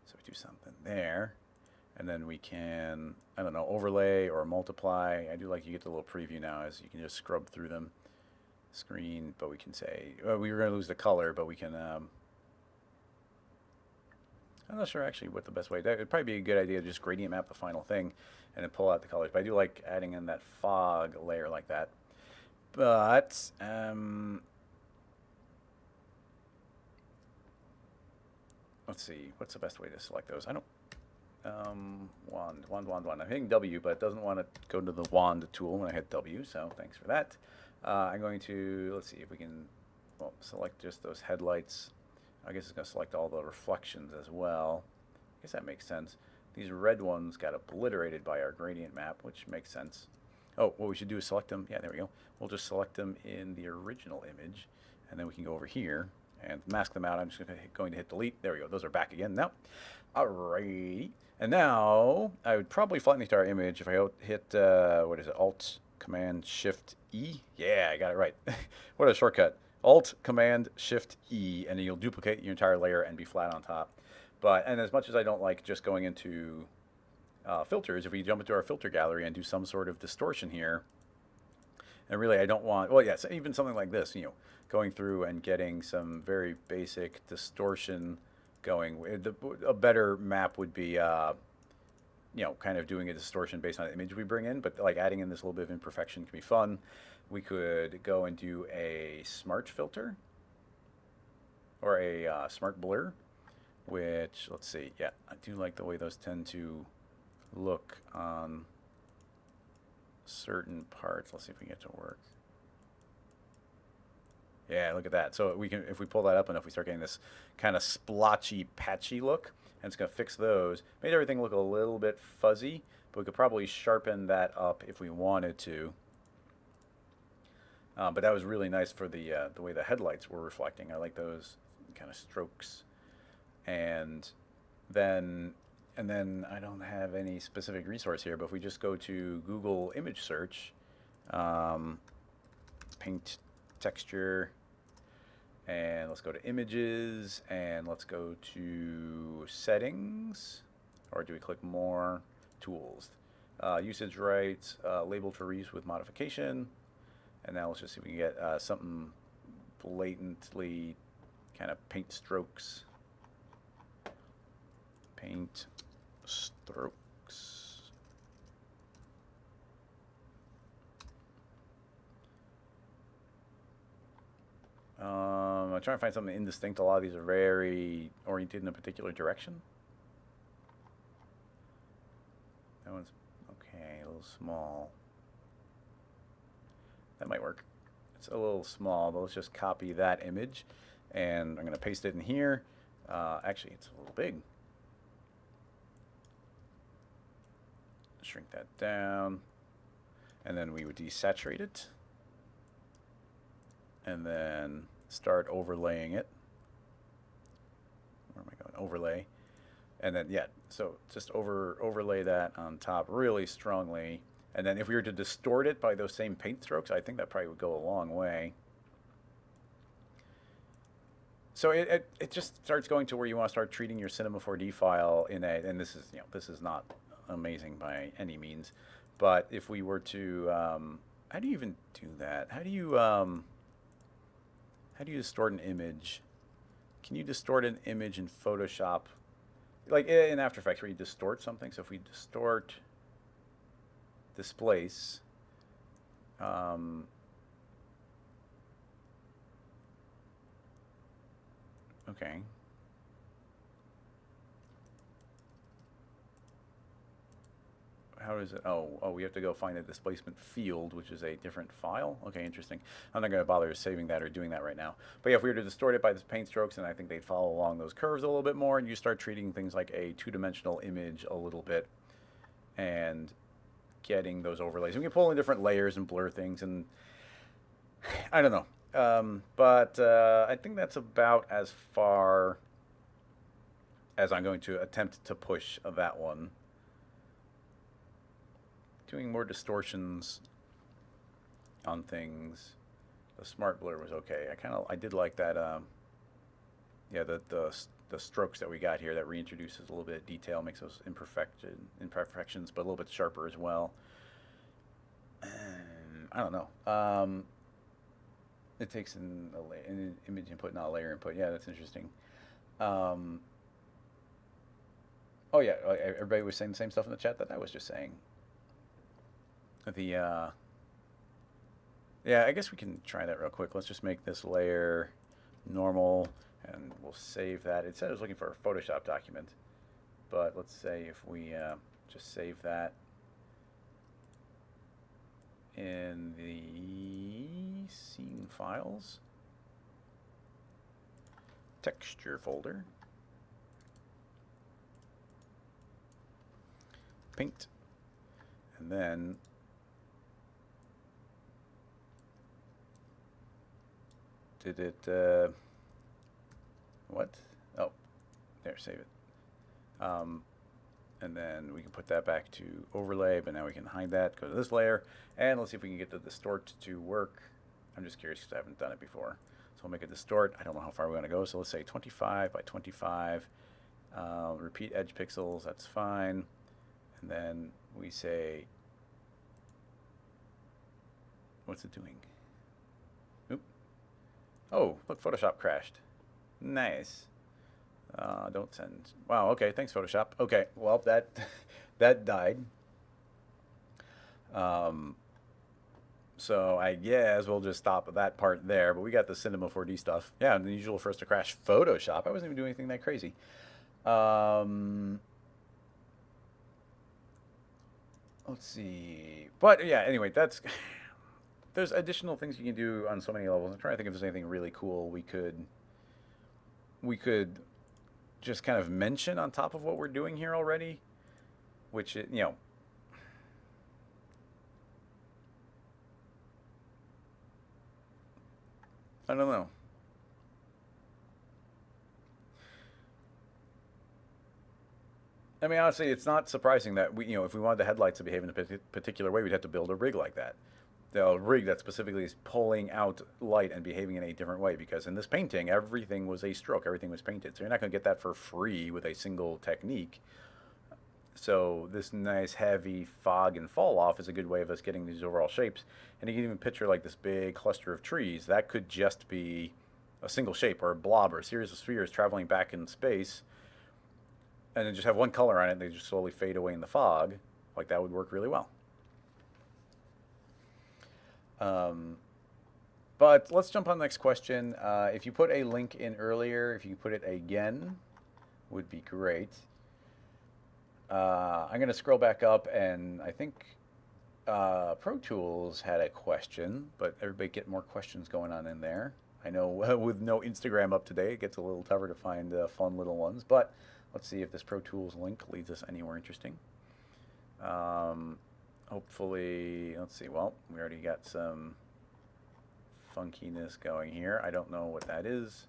[SPEAKER 1] So we do something there. And then we can, I don't know, overlay or multiply. I do like you get the little preview now as you can just scrub through them. Screen, but we can say, well, we were going to lose the color, but we can, I'm not sure actually what the best way. That would probably be a good idea to just gradient map the final thing and then pull out the colors. But I do like adding in that fog layer like that. But let's see, what's the best way to select those? I don't. Wand. I'm hitting W, but it doesn't want to go to the wand tool when I hit W. So thanks for that. I'm going to, let's see if we can, well, select just those headlights. I guess it's going to select all the reflections as well. I guess that makes sense. These red ones got obliterated by our gradient map, which makes sense. Oh, what we should do is select them. Yeah, there we go. We'll just select them in the original image, and then we can go over here and mask them out. I'm just going to hit delete. There we go. Those are back again now. Alrighty. And now I would probably flatten the entire image if I hit, what is it, Alt Command Shift E. Yeah, I got it right. What a shortcut. Alt Command Shift E, and you'll duplicate your entire layer and be flat on top. And as much as I don't like just going into filters, if we jump into our filter gallery and do some sort of distortion here, and really I don't want, well, yeah, so even something like this, going through and getting some very basic distortion going. A better map would be, kind of doing a distortion based on the image we bring in, but like adding in this little bit of imperfection can be fun. We could go and do a smart filter or a smart blur, which, let's see, yeah, I do like the way those tend to look on certain parts. Let's see if we can get to work. Yeah, look at that. So we can, if we pull that up enough, we start getting this kind of splotchy, patchy look, and it's going to fix those. Made everything look a little bit fuzzy, but we could probably sharpen that up if we wanted to. But that was really nice for the way the headlights were reflecting. I like those kind of strokes. And then I don't have any specific resource here, but if we just go to Google image search, paint texture, and let's go to images, and let's go to settings, or do we click more? Tools, usage rights, label to reuse with modification, and now let's just see if we can get something blatantly kind of paint strokes. Paint strokes. I'm trying to find something indistinct. A lot of these are very oriented in a particular direction. That one's okay, a little small. That might work. It's a little small, but let's just copy that image, and I'm going to paste it in here. Actually, it's a little big. Shrink that down, and then we would desaturate it, and then start overlaying it. Where am I going? Overlay, and then yeah, so just overlay that on top really strongly, and then if we were to distort it by those same paint strokes, I think that probably would go a long way. So it just starts going to where you want to start treating your Cinema 4D file in a, and this is not amazing by any means, but if we were to, how do you even do that? How do you distort an image? Can you distort an image in Photoshop, like in After Effects, where you distort something? So if we distort, displace, okay. How is it? Oh, we have to go find a displacement field, which is a different file. Okay, interesting. I'm not going to bother saving that or doing that right now. But yeah, if we were to distort it by the paint strokes, then I think they'd follow along those curves a little bit more, and you start treating things like a two-dimensional image a little bit, and getting those overlays. We can pull in different layers and blur things, and I don't know. But I think that's about as far as I'm going to attempt to push that one. Doing more distortions on things. The smart blur was okay. I did like that. Yeah, the strokes that we got here that reintroduces a little bit of detail, makes those imperfections, but a little bit sharper as well. I don't know. It takes an image input, not a layer input. Yeah, that's interesting. Oh yeah, everybody was saying the same stuff in the chat that I was just saying. Yeah, I guess we can try that real quick. Let's just make this layer normal, and we'll save that. It said it was looking for a Photoshop document, but let's say if we just save that in the scene files texture folder, paint, and then did it, what? Oh, there, save it. And then we can put that back to overlay, but now we can hide that, go to this layer, and let's see if we can get the distort to work. I'm just curious because I haven't done it before. So I'll make a distort. I don't know how far we want to go, so let's say 25 by 25. Repeat edge pixels, that's fine. And then we say, what's it doing? Oop. Oh, look, Photoshop crashed. Nice. Don't send. Wow, okay, thanks, Photoshop. Okay, well, that that died. So I guess we'll just stop at that part there, but we got the Cinema 4D stuff. Yeah, unusual for us to crash Photoshop. I wasn't even doing anything that crazy. Let's see. But yeah, anyway, that's there's additional things you can do on so many levels. I'm trying to think if there's anything really cool we could just kind of mention on top of what we're doing here already, which I don't know. I mean, honestly, it's not surprising that if we wanted the headlights to behave in a particular way, we'd have to build a rig like that. The rig that specifically is pulling out light and behaving in a different way, because in this painting, everything was a stroke, everything was painted. So you're not going to get that for free with a single technique. So this nice heavy fog and fall off is a good way of us getting these overall shapes. And you can even picture like this big cluster of trees. That could just be a single shape or a blob or a series of spheres traveling back in space, and then just have one color on it and they just slowly fade away in the fog. Like that would work really well. But let's jump on the next question. If you put a link in earlier, if you put it again, would be great. I'm going to scroll back up, and I think Pro Tools had a question, but everybody get more questions going on in there. I know with no Instagram up today, it gets a little tougher to find fun little ones, but let's see if this Pro Tools link leads us anywhere interesting. Hopefully, let's see, well, we already got some funkiness going here. I don't know what that is.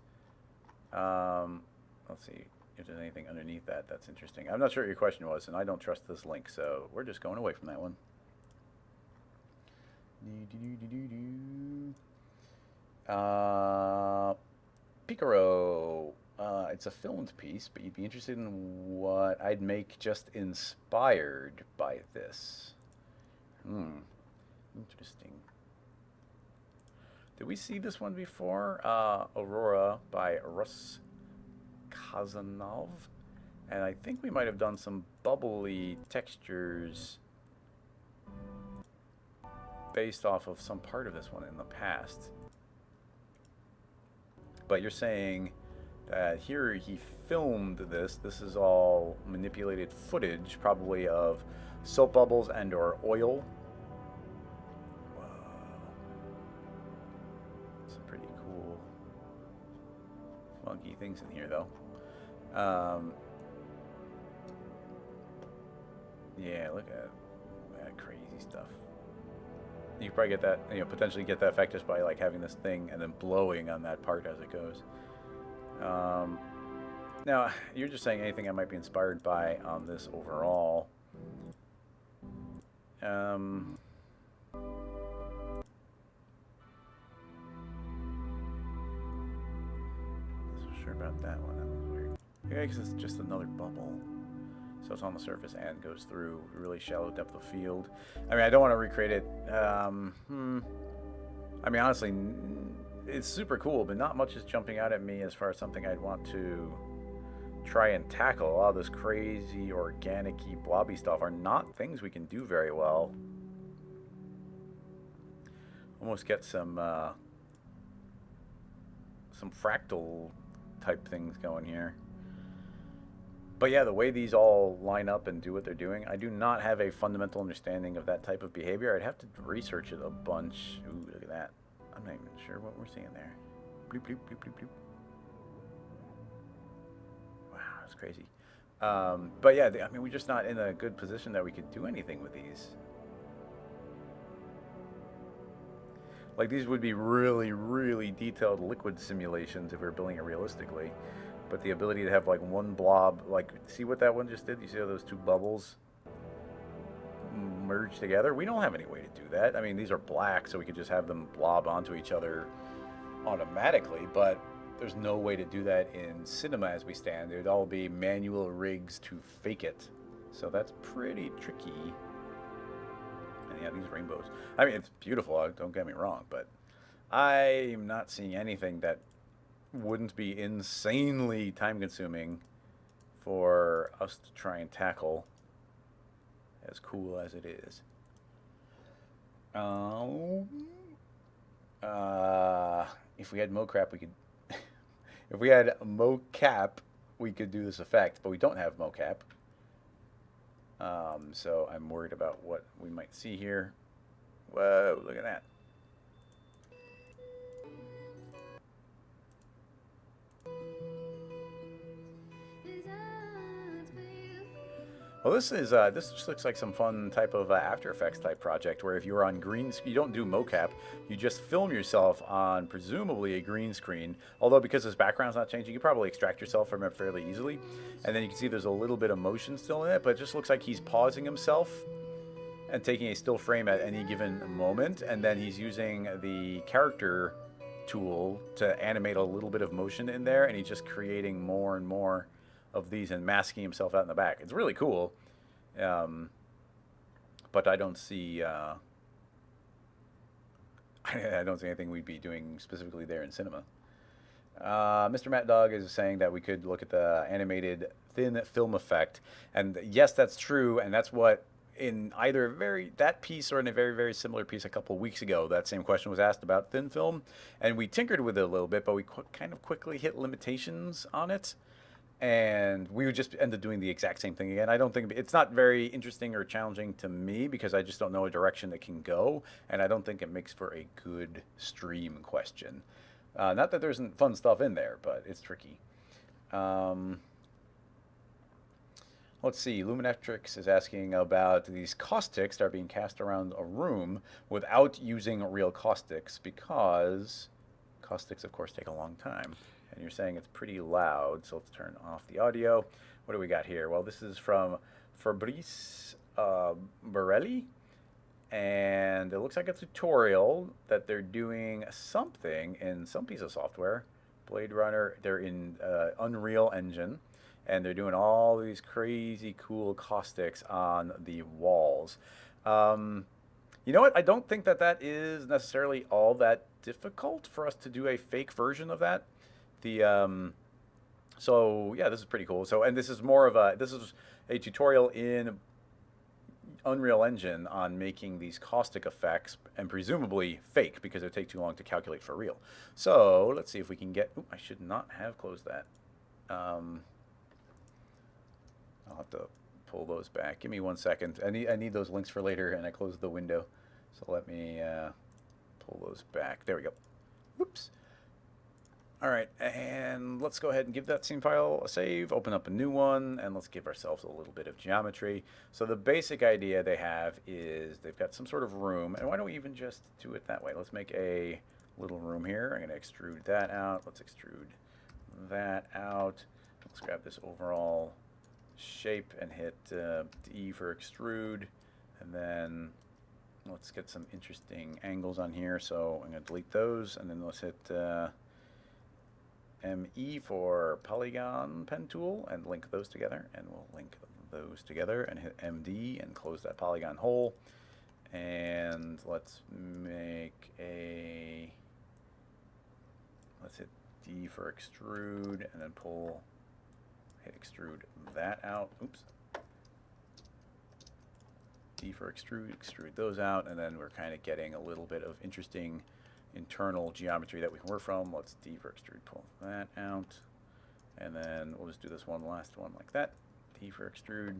[SPEAKER 1] Let's see if there's anything underneath that that's interesting. I'm not sure what your question was, and I don't trust this link, so we're just going away from that one. Picaro. It's a filmed piece, but you'd be interested in what I'd make just inspired by this. Interesting. Did we see this one before? Aurora by Russ Kazanov. And I think we might have done some bubbly textures based off of some part of this one in the past. But you're saying that here he filmed this. This is all manipulated footage, probably of soap bubbles and or oil. Whoa. Some pretty cool funky things in here, though. Yeah, look at that crazy stuff. You could probably get that, potentially get that effect just by like having this thing and then blowing on that part as it goes. Now, you're just saying anything I might be inspired by on this overall. Not so sure about that one. That was weird. Yeah, because it's just another bubble. So it's on the surface and goes through really shallow depth of field. I mean, I don't want to recreate it. I mean, honestly, it's super cool, but not much is jumping out at me as far as something I'd want to try and tackle. A lot of this crazy, organic-y, blobby stuff are not things we can do very well. Almost get some fractal type things going here. But yeah, the way these all line up and do what they're doing, I do not have a fundamental understanding of that type of behavior. I'd have to research it a bunch. Ooh, look at that. I'm not even sure what we're seeing there. Bloop, bloop, bloop, bloop, bloop. Wow, that's crazy. But yeah, I mean, we're just not in a good position that we could do anything with these. Like, these would be really, really detailed liquid simulations if we were building it realistically. but the ability to have like one blob, like see what that one just did? You see how those two bubbles merge together? We don't have any way to do that. I mean, these are black, so we could just have them blob onto each other automatically, but there's no way to do that in cinema as we stand. It would all be manual rigs to fake it. So that's pretty tricky. And yeah, these rainbows. I mean, it's beautiful, don't get me wrong, but I'm not seeing anything that wouldn't be insanely time consuming for us to try and tackle, as cool as it is. Um, if we had mocap, we could. If we had mocap, we could do this effect, but we don't have mocap. So I'm worried about what we might see here. Whoa, look at that. Well, this just looks like some fun type of After Effects type project where if you're on green, you don't do mocap, you just film yourself on presumably a green screen. Although because this background's not changing, you can probably extract yourself from it fairly easily. And then you can see there's a little bit of motion still in it, but it just looks like he's pausing himself and taking a still frame at any given moment, and then he's using the character tool to animate a little bit of motion in there, and he's just creating more and more of these and masking himself out in the back. It's really cool, um, but I don't see I don't see anything we'd be doing specifically there in cinema. Mr. Matt Dog is saying that we could look at the animated thin film effect, and yes, that's true, and that's what in either that piece or in a very similar piece a couple of weeks ago, that same question was asked about thin film, and we tinkered with it a little bit, but we kind of quickly hit limitations on it, and we would just end up doing the exact same thing again. I don't think it's not very interesting or challenging to me because I just don't know a direction it can go, and I don't think it makes for a good stream question. Not that there isn't fun stuff in there, but it's tricky. Um, let's see. Luminetrix is asking about these caustics that are being cast around a room without using real caustics because caustics, of course, take a long time. And you're saying it's pretty loud, so let's turn off the audio. What do we got here? Well, this is from Fabrice Borelli, and it looks like a tutorial that they're doing something in some piece of software. Blade Runner, they're in Unreal Engine, and they're doing all these crazy cool caustics on the walls. You know what? I don't think that is necessarily all that difficult for us to do a fake version of that. So yeah, this is pretty cool. So, and this is a tutorial in Unreal Engine on making these caustic effects, and presumably fake because it would take too long to calculate for real. So let's see if we can get. Ooh, I should not have closed that. I'll have to pull those back. Give me 1 second. I need those links for later, and I closed the window. So let me pull those back. There we go. Oops. All right, and let's go ahead and give that scene file a save, open up a new one, and let's give ourselves a little bit of geometry. So the basic idea they have is they've got some sort of room, and why don't we even just do it that way? Let's make a little room here. I'm going to extrude that out. Let's extrude that out. Let's grab this overall shape and hit D for extrude, and then let's get some interesting angles on here. So I'm going to delete those, and then let's hit ME for polygon pen tool and link those together, and we'll link those together and hit MD and close that polygon hole. And let's hit D for extrude and then hit extrude that out. Oops. D for extrude those out, and then we're kind of getting a little bit of interesting internal geometry that we can work from. Let's D for extrude, pull that out, and then we'll just do this last one like that. D for extrude.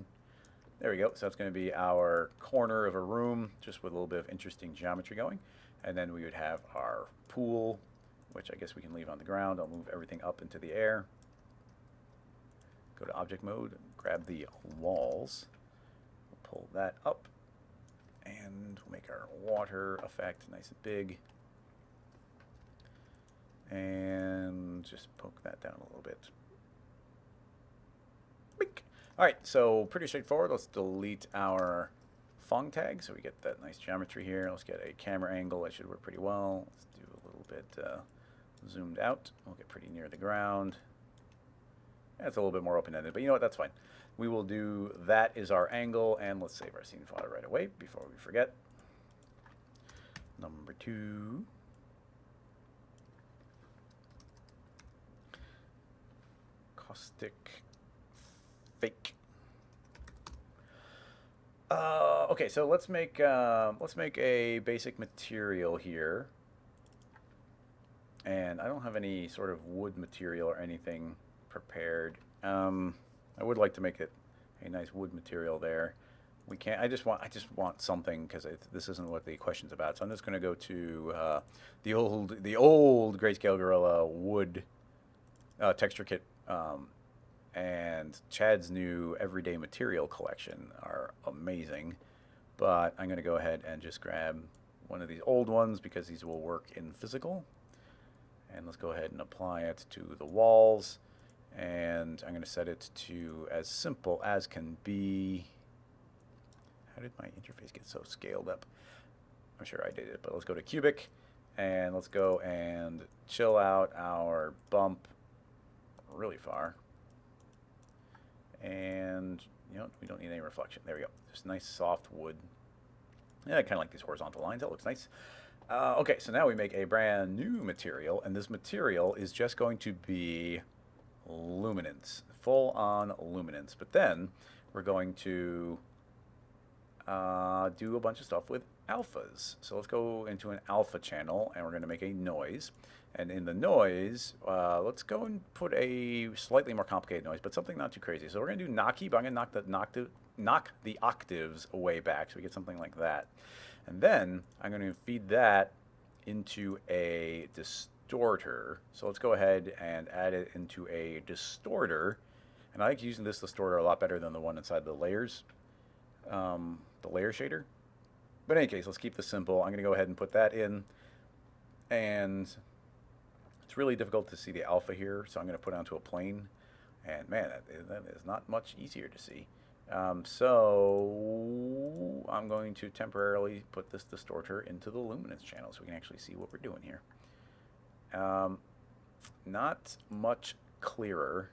[SPEAKER 1] There we go. So that's going to be our corner of a room, just with a little bit of interesting geometry going. And then we would have our pool, which I guess we can leave on the ground. I'll move everything up into the air. Go to object mode, grab the walls, we'll pull that up, and we'll make our water effect nice and big. And just poke that down a little bit. All right, so pretty straightforward. Let's delete our Fong tag so we get that nice geometry here. Let's get a camera angle. That should work pretty well. Let's do a little bit zoomed out. We'll get pretty near the ground. That's a little bit more open-ended, but you know what? That's fine. We will do that is our angle, and let's save our scene file right away before we forget. Number 2. Caustic fake. Okay, so let's make a basic material here, and I don't have any sort of wood material or anything prepared. I would like to make it a nice wood material there. We can't. I just want something because this isn't what the question's about. So I'm just going to go to the old Grayscale Gorilla wood texture kit. And Chad's new everyday material collection are amazing, but I'm going to go ahead and just grab one of these old ones because these will work in physical. And let's go ahead and apply it to the walls, and I'm going to set it to as simple as can be. How did my interface get so scaled up? I'm sure I did it, but let's go to cubic, and let's go and chill out our bump really far. And you know, we don't need any reflection. There we go. Just nice soft wood. Yeah, I kind of like these horizontal lines. That looks nice. Okay, so now we make a brand new material, and this material is just going to be luminance, full on luminance. But then we're going to do a bunch of stuff with alphas. So let's go into an alpha channel, and we're going to make a noise. And in the noise, let's go and put a slightly more complicated noise, but something not too crazy. So we're going to do knocky, but I'm going to knock the octaves way back, so we get something like that. And then I'm going to feed that into a distorter. So let's go ahead and add it into a distorter. And I like using this distorter a lot better than the one inside the layers, the layer shader. But in any case, let's keep this simple. I'm going to go ahead and put that in, and it's really difficult to see the alpha here, so I'm going to put it onto a plane. And man, that is not much easier to see. So I'm going to temporarily put this distorter into the luminance channel so we can actually see what we're doing here. Not much clearer.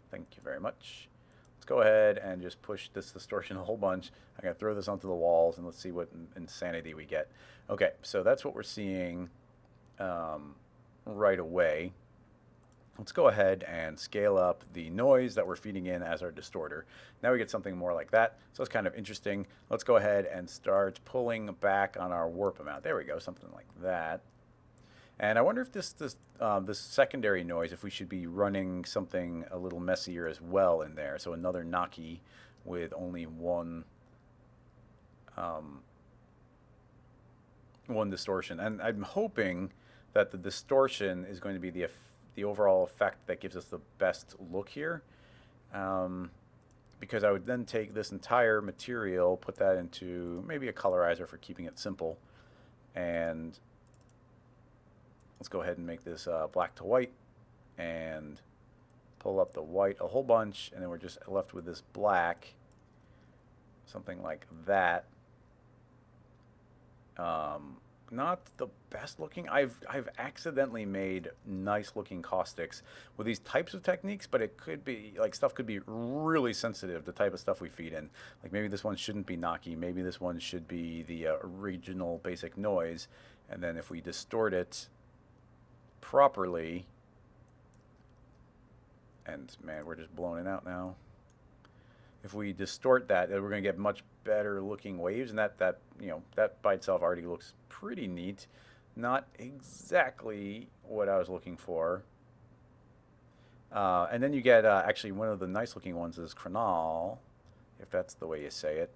[SPEAKER 1] Thank you very much. Let's go ahead and just push this distortion a whole bunch. I'm going to throw this onto the walls, and let's see what insanity we get. Okay, so that's what we're seeing right away. Let's go ahead and scale up the noise that we're feeding in as our distorter. Now we get something more like that. So it's kind of interesting. Let's go ahead and start pulling back on our warp amount. There we go, something like that. And I wonder if this secondary noise, if we should be running something a little messier as well in there. So another knocky with only one distortion. And I'm hoping that the distortion is going to be the overall effect that gives us the best look here. Because I would then take this entire material, put that into maybe a colorizer for keeping it simple, and let's go ahead and make this black to white, and pull up the white a whole bunch, and then we're just left with this black, something like that. Not the best looking. I've accidentally made nice looking caustics with these types of techniques, but it could be like stuff could be really sensitive, the type of stuff we feed in. Like maybe this one shouldn't be knocky, maybe this one should be the original basic noise, and then if we distort it properly, and man, we're just blowing it out now. If we distort that, we're going to get much better looking waves, and that by itself already looks pretty neat. Not exactly what I was looking for. And then you get actually one of the nice looking ones is Cronal, if that's the way you say it.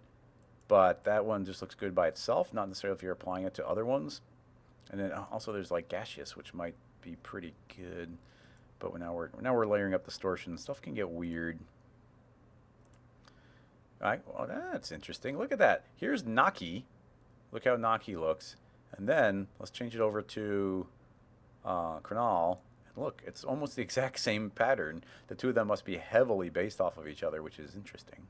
[SPEAKER 1] But that one just looks good by itself, not necessarily if you're applying it to other ones. And then also there's like gaseous, which might be pretty good. But now we're layering up distortion. Stuff can get weird. All right, well, that's interesting. Look at that. Here's knocky. Look how knocky looks. And then let's change it over to Cronal. And Look, it's almost the exact same pattern. The two of them must be heavily based off of each other, which is interesting.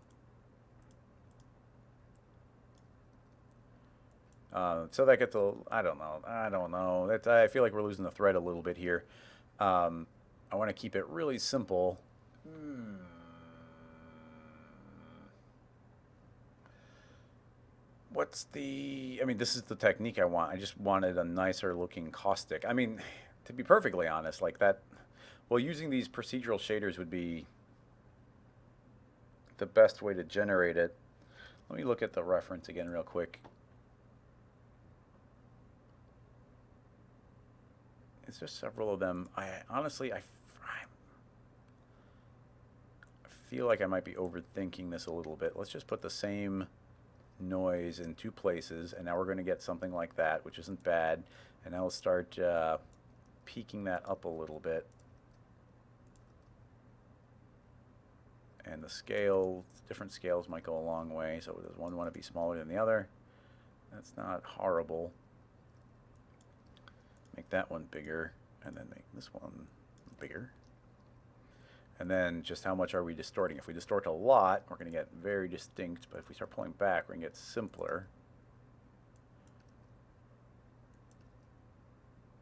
[SPEAKER 1] So that gets a, I don't know. I don't know. That's, I feel like we're losing the thread a little bit here. Um, I want to keep it really simple. Hmm. What's the, I mean, this is the technique I want. I just wanted a nicer looking caustic. I mean, to be perfectly honest, like that, well, using these procedural shaders would be the best way to generate it. Let me look at the reference again real quick. Is there several of them? I honestly, I feel like I might be overthinking this a little bit. Let's just put the same noise in two places, and now we're going to get something like that, which isn't bad. And now let's start peaking that up a little bit. And the scale, different scales might go a long way. So does one want to be smaller than the other? That's not horrible. Make that one bigger, and then make this one bigger. And then just how much are we distorting? If we distort a lot, we're going to get very distinct, but if we start pulling back, we're going to get simpler.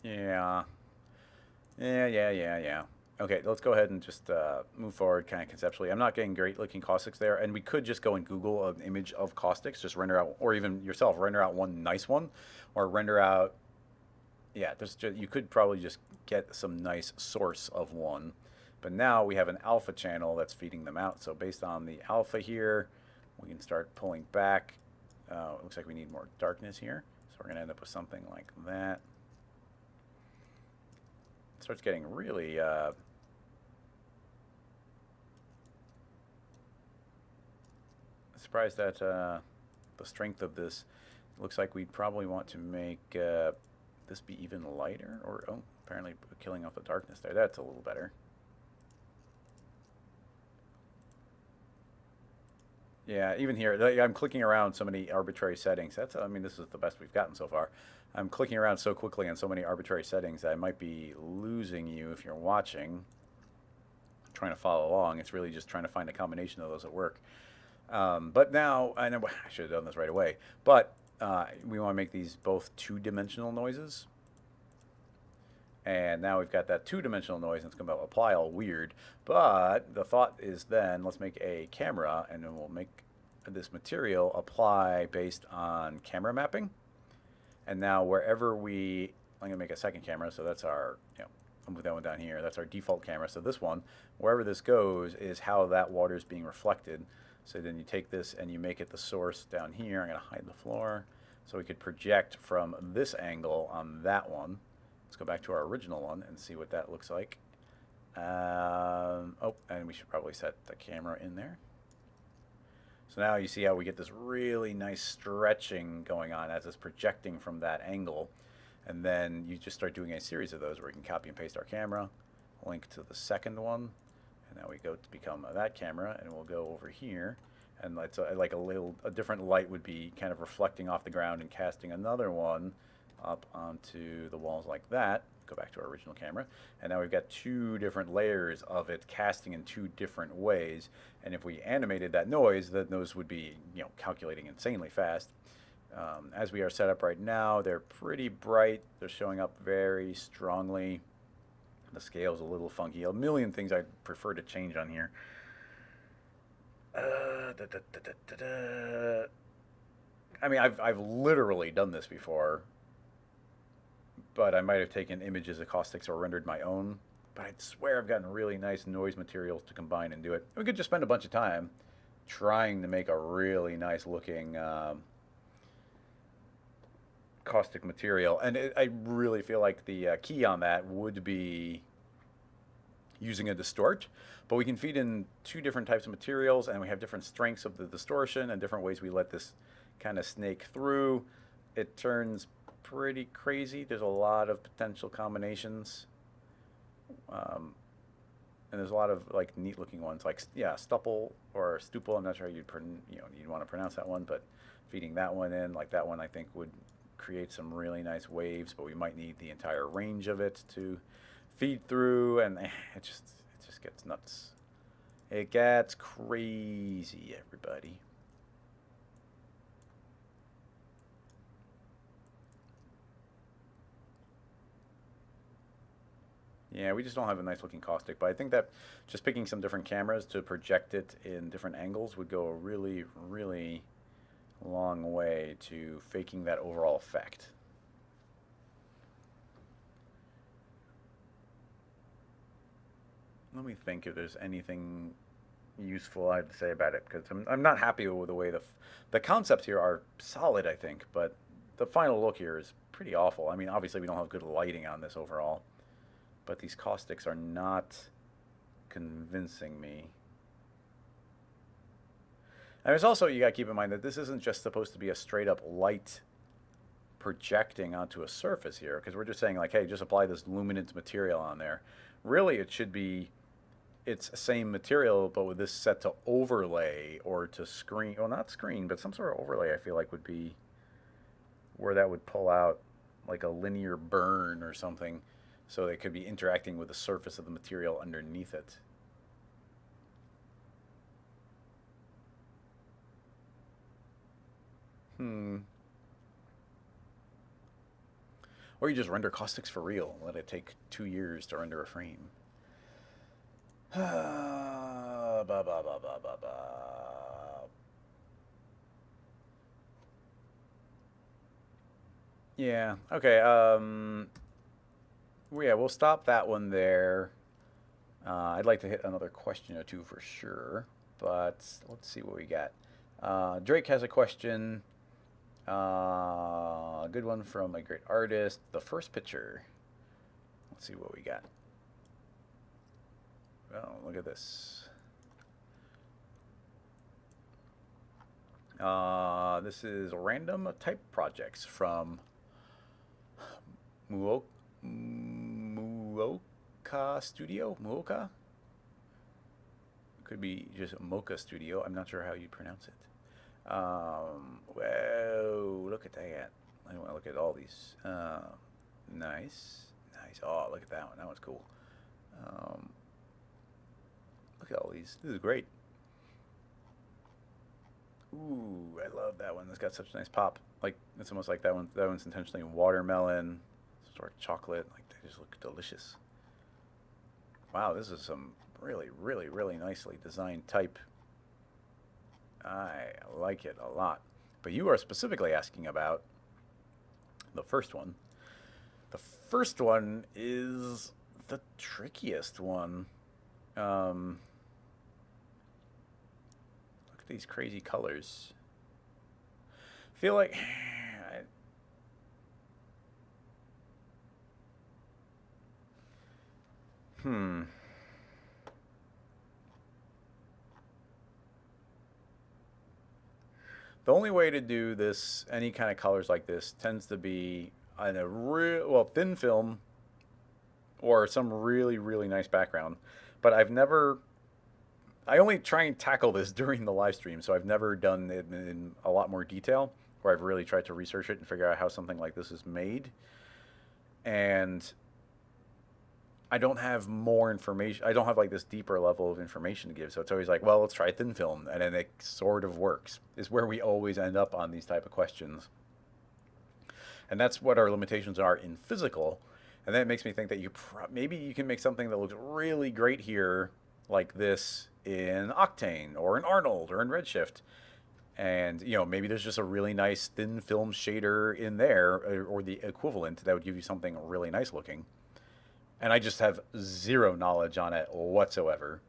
[SPEAKER 1] Yeah. Yeah. Okay, let's go ahead and just move forward kind of conceptually. I'm not getting great looking caustics there, and we could just go and Google an image of caustics, just render out, or even yourself, render out one nice one, or render out, yeah, just, you could probably just get some nice source of one. But now we have an alpha channel that's feeding them out. So based on the alpha here, we can start pulling back. It looks like we need more darkness here. So we're going to end up with something like that. It starts getting really surprised at the strength of this. It looks like we probably want to make this be even lighter. Or, oh, apparently killing off the darkness there. That's a little better. Yeah, even here, I'm clicking around so many arbitrary settings. That's, I mean, this is the best we've gotten so far. I'm clicking around so quickly on so many arbitrary settings that I might be losing you if you're watching, trying to follow along. It's really just trying to find a combination of those that work. But now, I know I should have done this right away, but we want to make these both two-dimensional noises. And now we've got that two-dimensional noise, and it's going to apply all weird. But the thought is then, let's make a camera, and then we'll make this material apply based on camera mapping. And now wherever we, I'm going to make a second camera, so that's our, I'll move that one down here. That's our default camera. So this one, wherever this goes, is how that water is being reflected. So then you take this and you make it the source down here. I'm going to hide the floor. So we could project from this angle on that one. Let's go back to our original one and see what that looks like. Oh, and we should probably set the camera in there. So now you see how we get this really nice stretching going on as it's projecting from that angle. And then you just start doing a series of those where we can copy and paste our camera, link to the second one, and now we go to become that camera, and we'll go over here. And it's like a different light would be kind of reflecting off the ground and casting another one up onto the walls like that. Go back to our original camera, and now we've got two different layers of it casting in two different ways. And if we animated that noise, the noise would be calculating insanely fast. As we are set up right now, they're pretty bright. They're showing up very strongly. The scale's a little funky. A million things I'd prefer to change on here. I mean, I've literally done this before, but I might have taken images of caustics or rendered my own. But I swear I've gotten really nice noise materials to combine and do it. We could just spend a bunch of time trying to make a really nice looking caustic material. And I really feel like the key on that would be using a distort. But we can feed in two different types of materials, and we have different strengths of the distortion and different ways we let this kind of snake through. It turns pretty crazy. There's a lot of potential combinations, and there's a lot of like neat looking ones, like stupple or stuple. I'm not sure you'd want to pronounce that one, but feeding that one in, like that one, I think would create some really nice waves. But we might need the entire range of it to feed through, and it just gets nuts. It gets crazy, everybody. Yeah, we just don't have a nice looking caustic, but I think that just picking some different cameras to project it in different angles would go a really, really long way to faking that overall effect. Let me think if there's anything useful I have to say about it, because I'm not happy with the way the concepts here are solid, I think, but the final look here is pretty awful. I mean, obviously we don't have good lighting on this overall, but these caustics are not convincing me. And there's also, you got to keep in mind that this isn't just supposed to be a straight up light projecting onto a surface here, because we're just saying like, hey, just apply this luminance material on there. Really, it should be its same material, but with this set to overlay or to screen, well, not screen, but some sort of overlay, I feel like would be where that would pull out like a linear burn or something, so they could be interacting with the surface of the material underneath it. Hmm. Or you just render caustics for real. Let it take 2 years to render a frame. Ba, ba, ba, ba, ba, ba. Yeah. Okay. Yeah, we'll stop that one there. I'd like to hit another question or two for sure, but let's see what we got. Drake has a question. A good one from a great artist. The first picture. Let's see what we got. Oh, look at this. This is random type projects from Muoka Studio. Muoka? Could be just Mocha Studio. I'm not sure how you pronounce it. Whoa, look at that. I want to look at all these. Nice. Nice. Oh, look at that one. That one's cool. Um, Look at all these. This is great. Ooh, I love that one. It's got such a nice pop. Like, it's almost like that one. That one's intentionally watermelon, sort of chocolate. Like, they just look delicious. Wow, this is some really, really, really nicely designed type. I like it a lot. But you are specifically asking about the first one. The first one is the trickiest one. Look at these crazy colors. Feel like hmm. The only way to do this, any kind of colors like this, tends to be on a real, well, thin film or some really, really nice background. But I only try and tackle this during the live stream, so I've never done it in a lot more detail, where I've really tried to research it and figure out how something like this is made. And I don't have more information. I don't have like this deeper level of information to give. So it's always like, well, let's try thin film, and then it sort of works. Is where we always end up on these type of questions, and that's what our limitations are in physical. And then it makes me think that maybe you can make something that looks really great here, like this in Octane or in Arnold or in Redshift, and maybe there's just a really nice thin film shader in there, or the equivalent that would give you something really nice looking, and I just have zero knowledge on it whatsoever.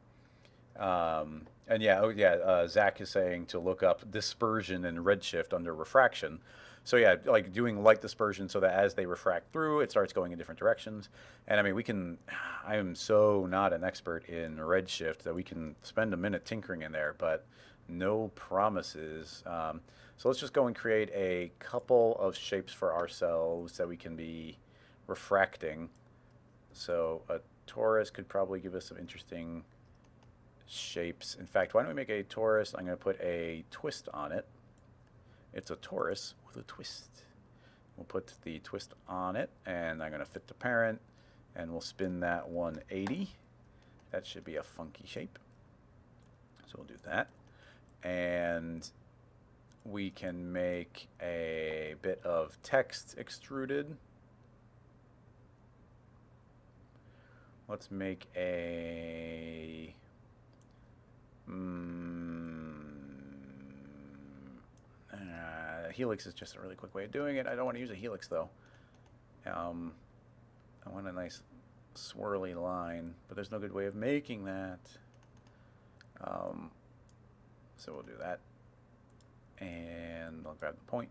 [SPEAKER 1] And yeah, oh yeah, Zach is saying to look up dispersion and redshift under refraction. So yeah, like doing light dispersion so that as they refract through, it starts going in different directions. And I mean, we can. I am so not an expert in redshift that we can spend a minute tinkering in there, but no promises. So let's just go and create a couple of shapes for ourselves that we can be refracting. So a torus could probably give us some interesting shapes. In fact, why don't we make a torus? I'm going to put a twist on it. It's a torus with a twist. We'll put the twist on it, and I'm going to fit the parent, And we'll spin that 180. That should be a funky shape. So we'll do that. And we can make a bit of text extruded. Let's make a helix is just a really quick way of doing it. I don't want to use a helix though. I want a nice swirly line, but there's no good way of making that. So we'll do that. And I'll grab the point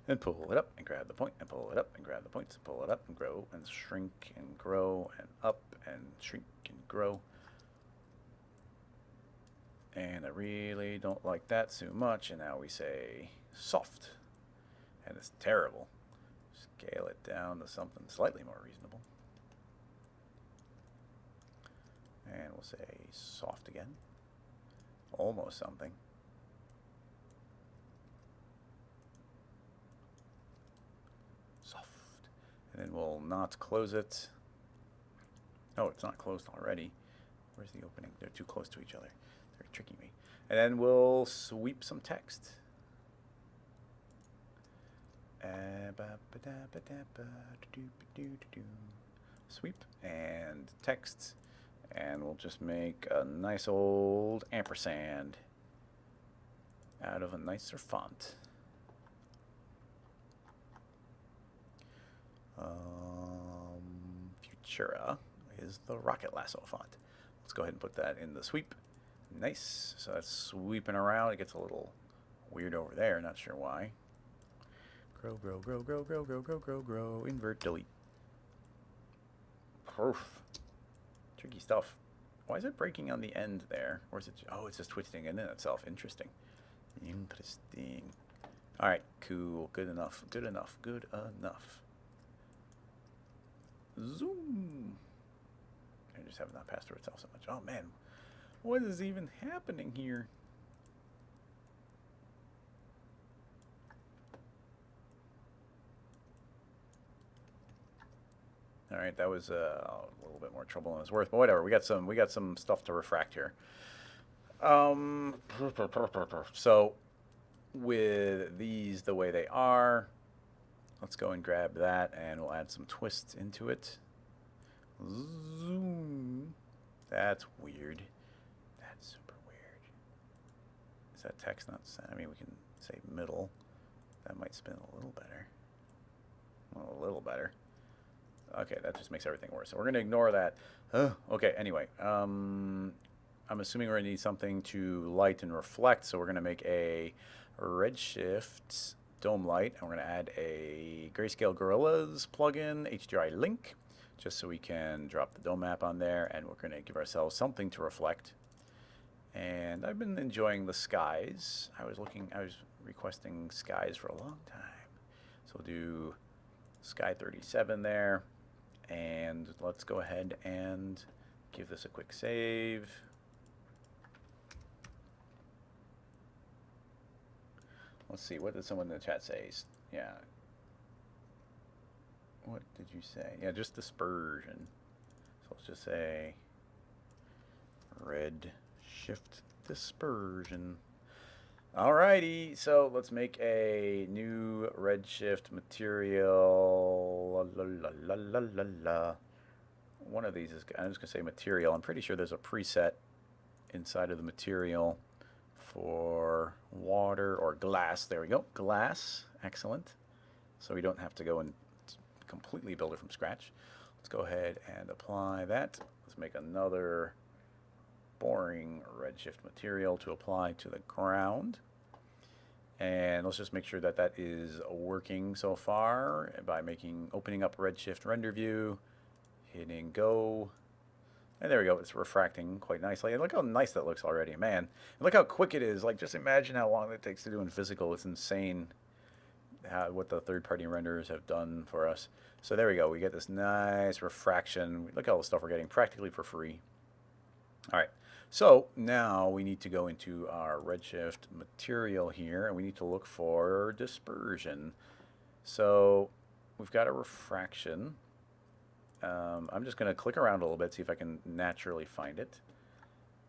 [SPEAKER 1] and pull it up and grab the point and pull it up and grab the points and pull it up and grow and shrink and grow and up and shrink and grow. And I really don't like that too much. And now we say soft. And it's terrible. Scale it down to something slightly more reasonable. And we'll say soft again. Almost something. Soft. And then we'll not close it. Oh, it's not closed already. Where's the opening? They're too close to each other. They're tricking me. And then we'll sweep some text. Sweep and text. And we'll just make a nice old ampersand out of a nicer font. Futura is the Rocket Lasso font. Let's go ahead and put that in the sweep. Nice. So that's sweeping around. It gets a little weird over there. Not sure why. Grow, grow, grow, grow, grow, grow, grow, grow, grow. Invert, delete. Proof. Tricky stuff. Why is it breaking on the end there? Or is it? Oh, it's just twisting in itself. Interesting. Interesting. All right. Cool. Good enough. Good enough. Good enough. Zoom. I just have not passed through itself so much. Oh man, what is even happening here? All right, that was a little bit more trouble than it's worth, but whatever. We got some stuff to refract here. So with these the way they are, let's go and grab that, and we'll add some twists into it. Zoom. That's weird. That's super weird. Is that text not set? I mean, we can say middle. That might spin a little better. Well, a little better. Okay, that just makes everything worse. So we're going to ignore that. Okay, anyway. I'm assuming we're going to need something to light and reflect, so we're going to make a redshift dome light, and we're going to add a Grayscale Gorillas plugin, HDRI link, just so we can drop the dome map on there, and we're going to give ourselves something to reflect. And I've been enjoying the skies. I was requesting skies for a long time. So we'll do sky 37 there, and let's go ahead and give this a quick save. Let's see, what did someone in the chat say? Yeah. What did you say? Yeah, just dispersion. So let's just say red shift dispersion. Alrighty, so let's make a new redshift material. La, la, la, la, la, la. One of these is, I'm just going to say material. I'm pretty sure there's a preset inside of the material for water or glass. There we go, glass. Excellent. So we don't have to go and completely build it from scratch. Let's go ahead and apply that. Let's make another boring redshift material to apply to the ground. And let's just make sure that that is working so far by opening up redshift render view, hitting go. And there we go, it's refracting quite nicely. And look how nice that looks already, man. And look how quick it is. Like, just imagine how long it takes to do in physical. It's insane what the third-party renderers have done for us. So there we go, we get this nice refraction. Look at all the stuff we're getting practically for free. All right, so now we need to go into our redshift material here, and we need to look for dispersion. So we've got a refraction. I'm just going to click around a little bit, see if I can naturally find it.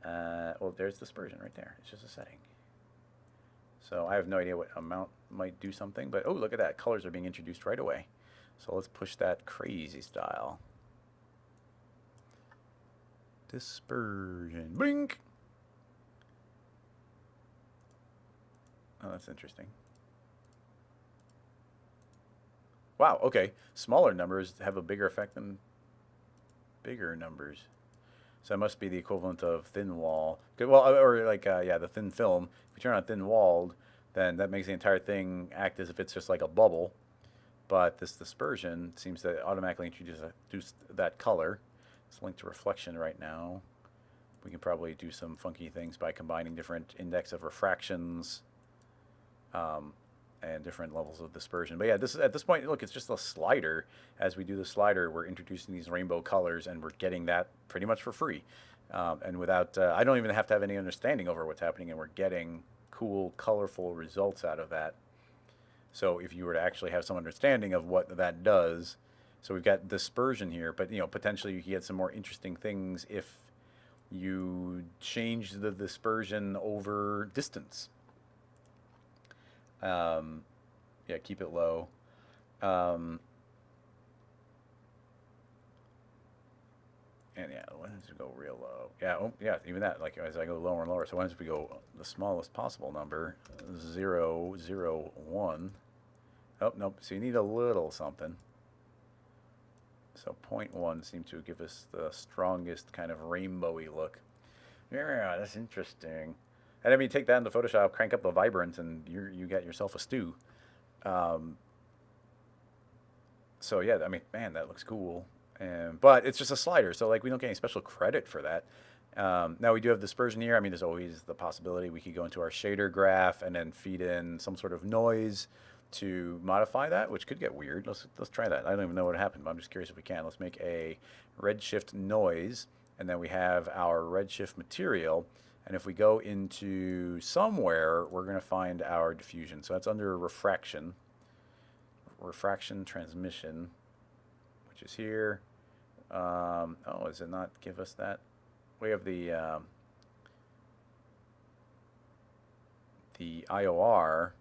[SPEAKER 1] Well, there's dispersion right there. It's just a setting. So I have no idea what amount might do something, but oh, look at that. Colors are being introduced right away. So let's push that crazy style. Dispersion. Blink! Oh, that's interesting. Wow, okay. Smaller numbers have a bigger effect than bigger numbers. So that must be the equivalent of thin wall. Well, or like, yeah, the thin film. If you turn on thin walled, then that makes the entire thing act as if it's just like a bubble. But this dispersion seems to automatically introduce that color. It's linked to reflection right now. We can probably do some funky things by combining different index of refractions um, and different levels of dispersion. But yeah, this at this point, look, it's just a slider. As we do the slider, we're introducing these rainbow colors, and we're getting that pretty much for free. And without, I don't even have to have any understanding over what's happening, and we're getting cool, colorful results out of that. So if you were to actually have some understanding of what that does, so we've got dispersion here, but potentially you can get some more interesting things if you change the dispersion over distance. Yeah, keep it low. Um, and yeah, why don't we go real low? Yeah, oh, yeah, even that. Like as I go lower and lower, so why don't we go the smallest possible number, 0, 0, 1. Oh, nope. So you need a little something. So 0.1 seemed to give us the strongest kind of rainbowy look. Yeah, that's interesting. And I mean, take that into Photoshop, crank up the vibrance, and you got yourself a stew. Um, so yeah, I mean, man, that looks cool. But it's just a slider, so like we don't get any special credit for that. Now we do have dispersion here. I mean, there's always the possibility we could go into our shader graph and then feed in some sort of noise to modify that, which could get weird. Let's try that. I don't even know what happened, but I'm just curious if we can. Let's make a redshift noise, and then we have our redshift material. And if we go into somewhere, we're going to find our diffusion. So that's under refraction, transmission, which is here. Oh, does it not give us that? We have the IOR,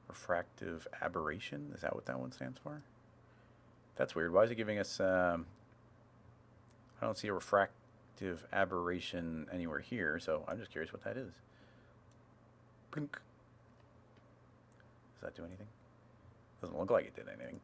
[SPEAKER 1] refractive aberration. Is that what that one stands for? That's weird. Why is it giving us? I don't see a refractive aberration anywhere here, so I'm just curious what that is. Blink. Does that do anything? Doesn't look like it did anything.